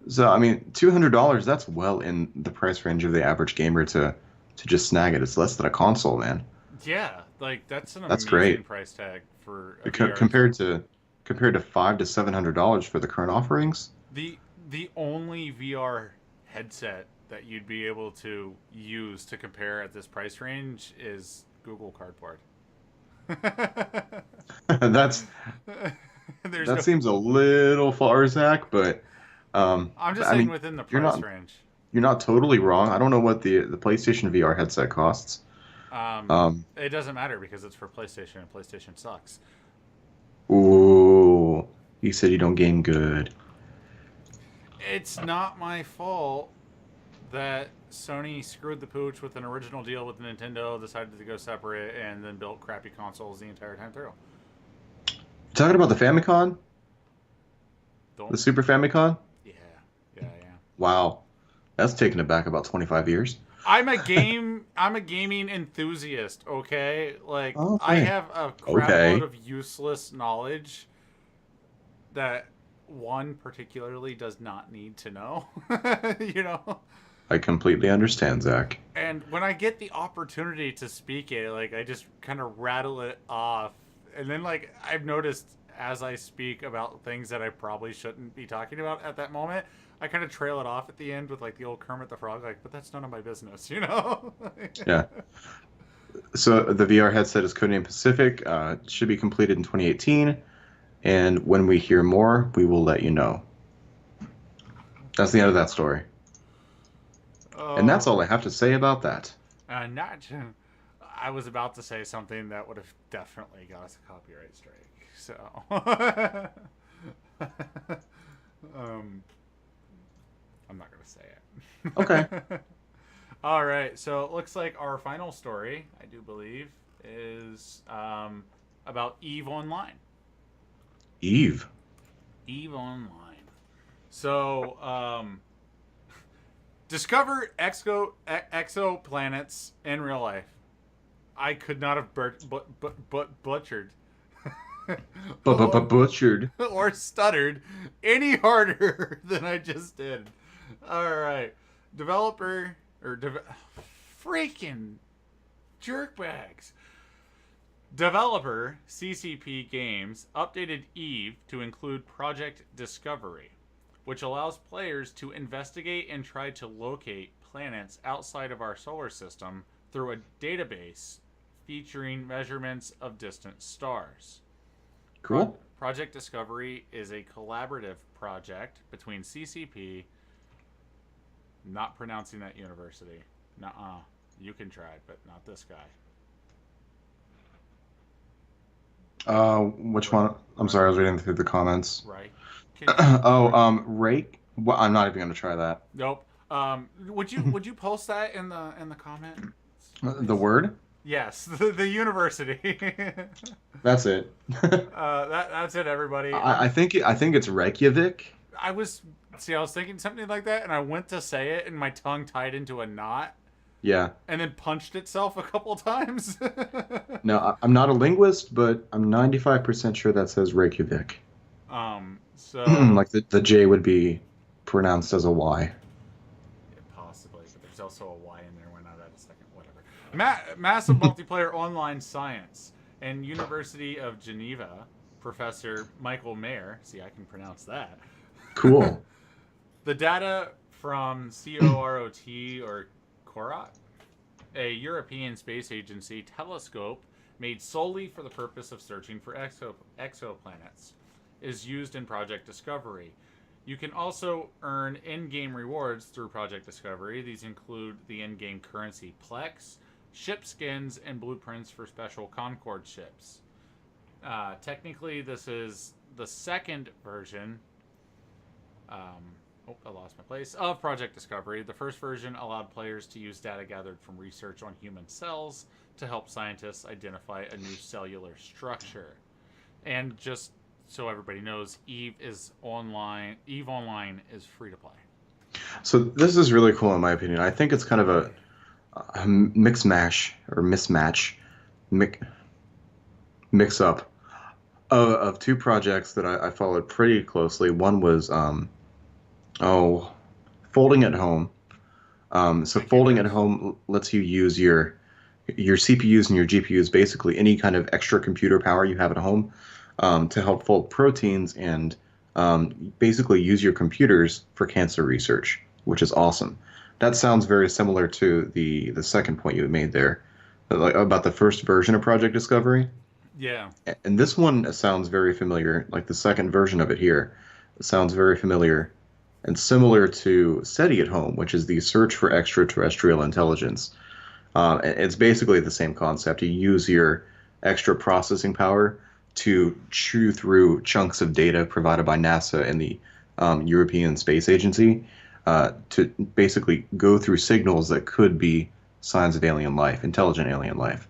So, I mean, $200, that's well in the price range of the average gamer to just snag it. It's less than a console, man. Yeah, like that's amazing great. Price tag for a compared to $500 to $700 for the current offerings. The only VR headset that you'd be able to use to compare at this price range is Google Cardboard. That seems a little far, Zach, but I'm just saying within the price range. You're not totally wrong. I don't know what the PlayStation VR headset costs. It doesn't matter because it's for PlayStation and PlayStation sucks. Ooh, you said you don't game good. It's not my fault that Sony screwed the pooch with an original deal with Nintendo, decided to go separate, and then built crappy consoles the entire time through. You talking about the Famicom? The Super Famicom? Yeah. Wow, that's taken it back about 25 years. I'm a gaming enthusiast, okay? Like, okay. I have a crap load of useless knowledge that one particularly does not need to know, you know? I completely understand, Zach. And when I get the opportunity to speak it, like I just kind of rattle it off. And then like I've noticed as I speak about things that I probably shouldn't be talking about at that moment, I kind of trail it off at the end with like the old Kermit the Frog, like, but that's none of my business, you know? Yeah. So the VR headset is codenamed Pacific. Should be completed in 2018. And when we hear more, we will let you know. That's the end of that story. And that's all I have to say about that. Not. I was about to say something that would have definitely got us a copyright strike. So, I'm not gonna say it. Okay. All right. So it looks like our final story, I do believe, is about Eve Online. Eve. Eve Online. So, discover exoplanets in real life. I could not have butchered. Butchered. Or stuttered any harder than I just did. All right. Developer, or freaking jerkbags. Developer CCP Games updated Eve to include Project Discovery, which allows players to investigate and try to locate planets outside of our solar system through a database featuring measurements of distant stars. Cool. Project Discovery is a collaborative project between CCP, not pronouncing that university. Nuh-uh. You can try, but not this guy. Which one? I'm sorry, I was reading through the comments. Right. Rake. Well, I'm not even gonna try that. Nope. Would you post that in the comments? The word? Yes, the university. That's it. That's it, everybody. I think it's Reykjavik. I was thinking something like that, and I went to say it, and my tongue tied into a knot. Yeah. And then punched itself a couple times. No, I'm not a linguist, but I'm 95% sure that says Reykjavik. So like the J would be pronounced as a Y. Yeah, possibly, but there's also a Y in there. We're not at a second. Whatever. Massive multiplayer online science and University of Geneva Professor Michael Mayer. See, I can pronounce that. Cool. The data from COROT or COROT, a European Space Agency telescope made solely for the purpose of searching for exoplanets, is used in Project Discovery. You can also earn in-game rewards through Project Discovery. These include the in-game currency Plex, ship skins, and blueprints for special Concorde ships. Technically, this is the second version. I lost my place. Of Project Discovery. The first version allowed players to use data gathered from research on human cells to help scientists identify a new cellular structure. And just so everybody knows, Eve Online is free to play. So this is really cool in my opinion. I think it's kind of a mix-mash or mismatch, mix-up of two projects that I followed pretty closely. One was folding at home. So folding at home lets you use your CPUs and your GPUs, basically any kind of extra computer power you have at home, to help fold proteins and basically use your computers for cancer research, which is awesome. That sounds very similar to the second point you made there, about the first version of Project Discovery. Yeah. And this one sounds very familiar, like the second version of it here sounds very familiar and similar to SETI at Home, which is the search for extraterrestrial intelligence. It's basically the same concept. You use your extra processing power to chew through chunks of data provided by NASA and the European Space Agency to basically go through signals that could be signs of alien life, intelligent alien life.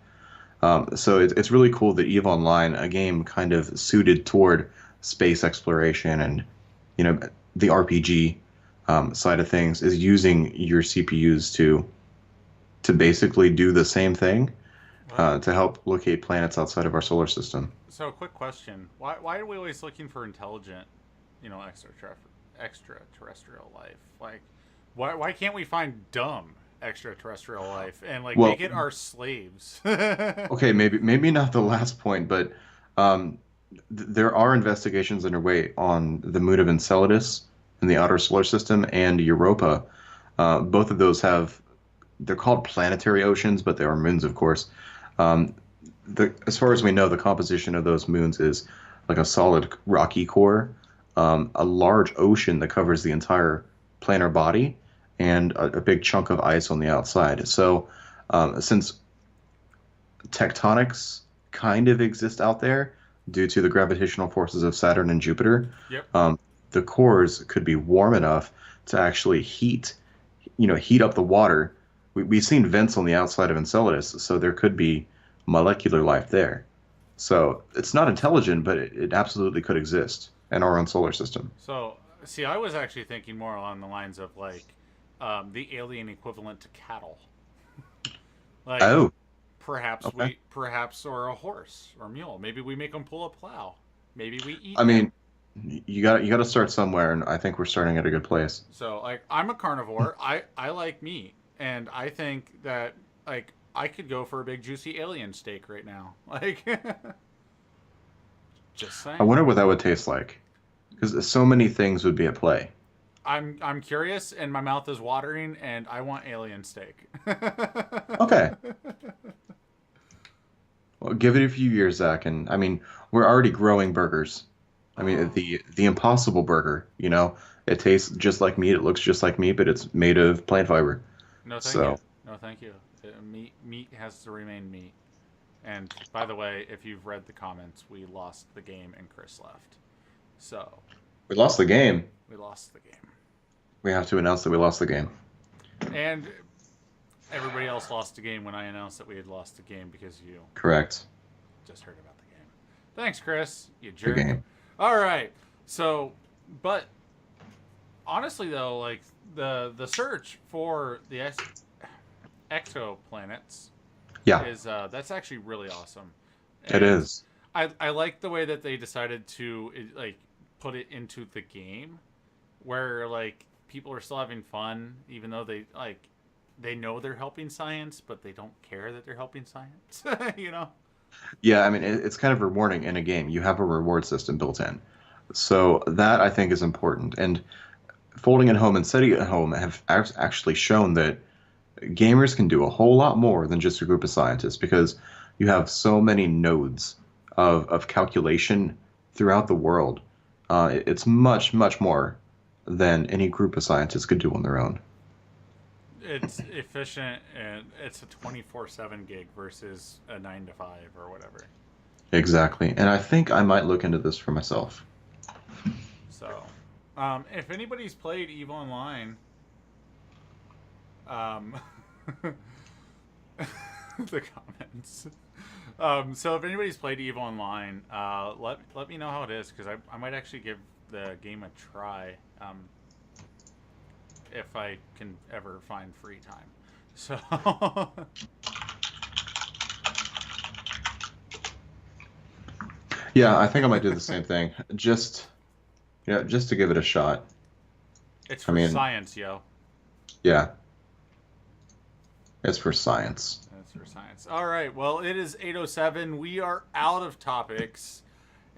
So it's really cool that EVE Online, a game kind of suited toward space exploration and the RPG side of things, is using your CPUs to basically do the same thing to help locate planets outside of our solar system. So, quick question: Why are we always looking for intelligent you know, extraterrestrial life. Like, why can't we find dumb extraterrestrial life and like Well, make it our slaves? okay, maybe not the last point, but um, there are investigations underway on the moon of Enceladus in the outer solar system and Europa. Both of those have they're called planetary oceans, but they are moons, of course. Um, as far as we know, the composition of those moons is like a solid rocky core, a large ocean that covers the entire planar body, and a big chunk of ice on the outside. So, since tectonics kind of exist out there due to the gravitational forces of Saturn and Jupiter, Yep. the cores could be warm enough to actually heat up the water. We've seen vents on the outside of Enceladus, so there could be molecular life there. So it's not intelligent, but it absolutely could exist in our own solar system. So, see, I was actually thinking more along the lines of like the alien equivalent to cattle. Like, Oh, okay. perhaps, or a horse or mule. Maybe we make them pull a plow. Maybe we I eat them. mean, you got to start somewhere, and I think we're starting at a good place. So, like, I'm a carnivore. I like meat, and I think that like I could go for a big juicy alien steak right now. Like, just I saying. wonder what that would taste like, because so many things would be at play. I'm curious, and my mouth is watering, and I want alien steak. Okay, well, give it a few years, Zach, and I mean, we're already growing burgers. I mean, Oh, the Impossible Burger, it tastes just like meat, it looks just like meat, but it's made of plant fiber. no, thank you. So, No, thank you. Meat has to remain meat. And by the way, if you've read the comments, we lost the game and Chris left. So we lost the game. we lost the game. We have to announce that we lost the game. And everybody else lost the game when I announced that we had lost the game because you Correct. just heard about the game. Thanks, Chris. You The jerk. game. All right. So, but honestly, though, like the search for the exoplanets Yeah, is that's actually really awesome. it And is. I like the way that they decided to like put it into the game where like people are still having fun even though they know they're helping science but they don't care that they're helping science. You know. Yeah, I mean, it's kind of rewarding in a game. You have a reward system built in. So that I think is important. And folding at home and setting at home have actually shown that gamers can do a whole lot more than just a group of scientists because you have so many nodes of calculation throughout the world. It's much, much more than any group of scientists could do on their own. It's efficient and it's a 24/7 gig versus a 9 to 5 or whatever. Exactly. And I think I might look into this for myself. So, if anybody's played EVE Online, um, the comments. So if anybody's played EVE Online, let me know how it is because I might actually give the game a try if I can ever find free time. So Yeah, I think I might do the same thing. Just to give it a shot. it's I for mean, science, yo. yeah, it's for science. That's for science. All right. Well, it is 8:07. We are out of topics,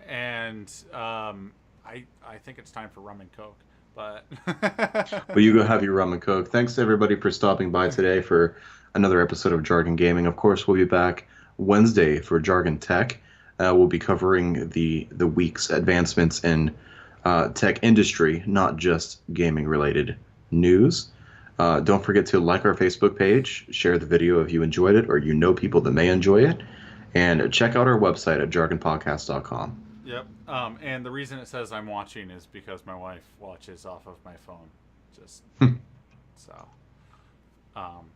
and I think it's time for rum and coke. But But you go have your rum and coke. Thanks everybody for stopping by today for another episode of Jargon Gaming. Of course, we'll be back Wednesday for Jargon Tech. We'll be covering the week's advancements in tech industry, not just gaming related news. Don't forget to like our Facebook page, share the video if you enjoyed it or you know people that may enjoy it, and check out our website at jargonpodcast.com. yep. And the reason it says I'm watching is because my wife watches off of my phone. Just so. Um,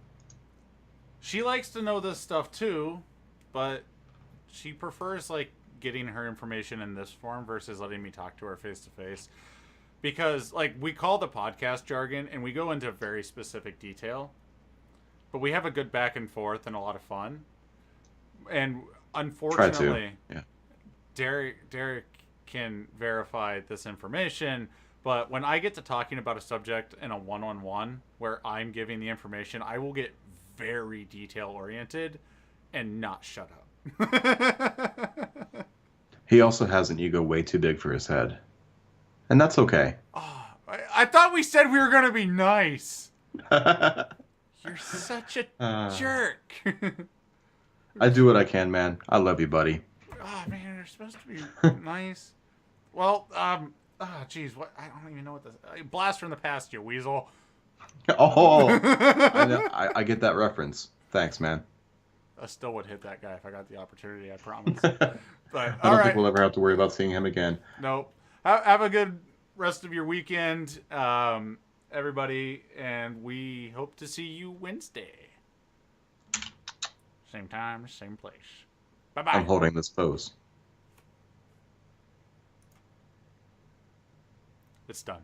she likes to know this stuff too, but she prefers like getting her information in this form versus letting me talk to her face to face. Because like we call the podcast jargon and we go into very specific detail, but we have a good back and forth and a lot of fun. And Try to. unfortunately, Yeah. Derek can verify this information. But when I get to talking about a subject in a one-on-one where I'm giving the information, I will get very detail-oriented and not shut up. He also has an ego way too big for his head. And that's okay. Oh, I thought we said we were going to be nice. You're such a jerk. I do what I can, man. I love you, buddy. Oh, man, you're supposed to be nice. Well, geez, what? I don't even know what this. Blast from the past, you weasel. Oh, I get that reference. Thanks, man. I still would hit that guy if I got the opportunity. I promise. But I don't think we'll ever have to worry about seeing him again. Nope. Have a good rest of your weekend, everybody, and we hope to see you Wednesday. Same time, same place. Bye-bye. I'm holding this pose. It's done.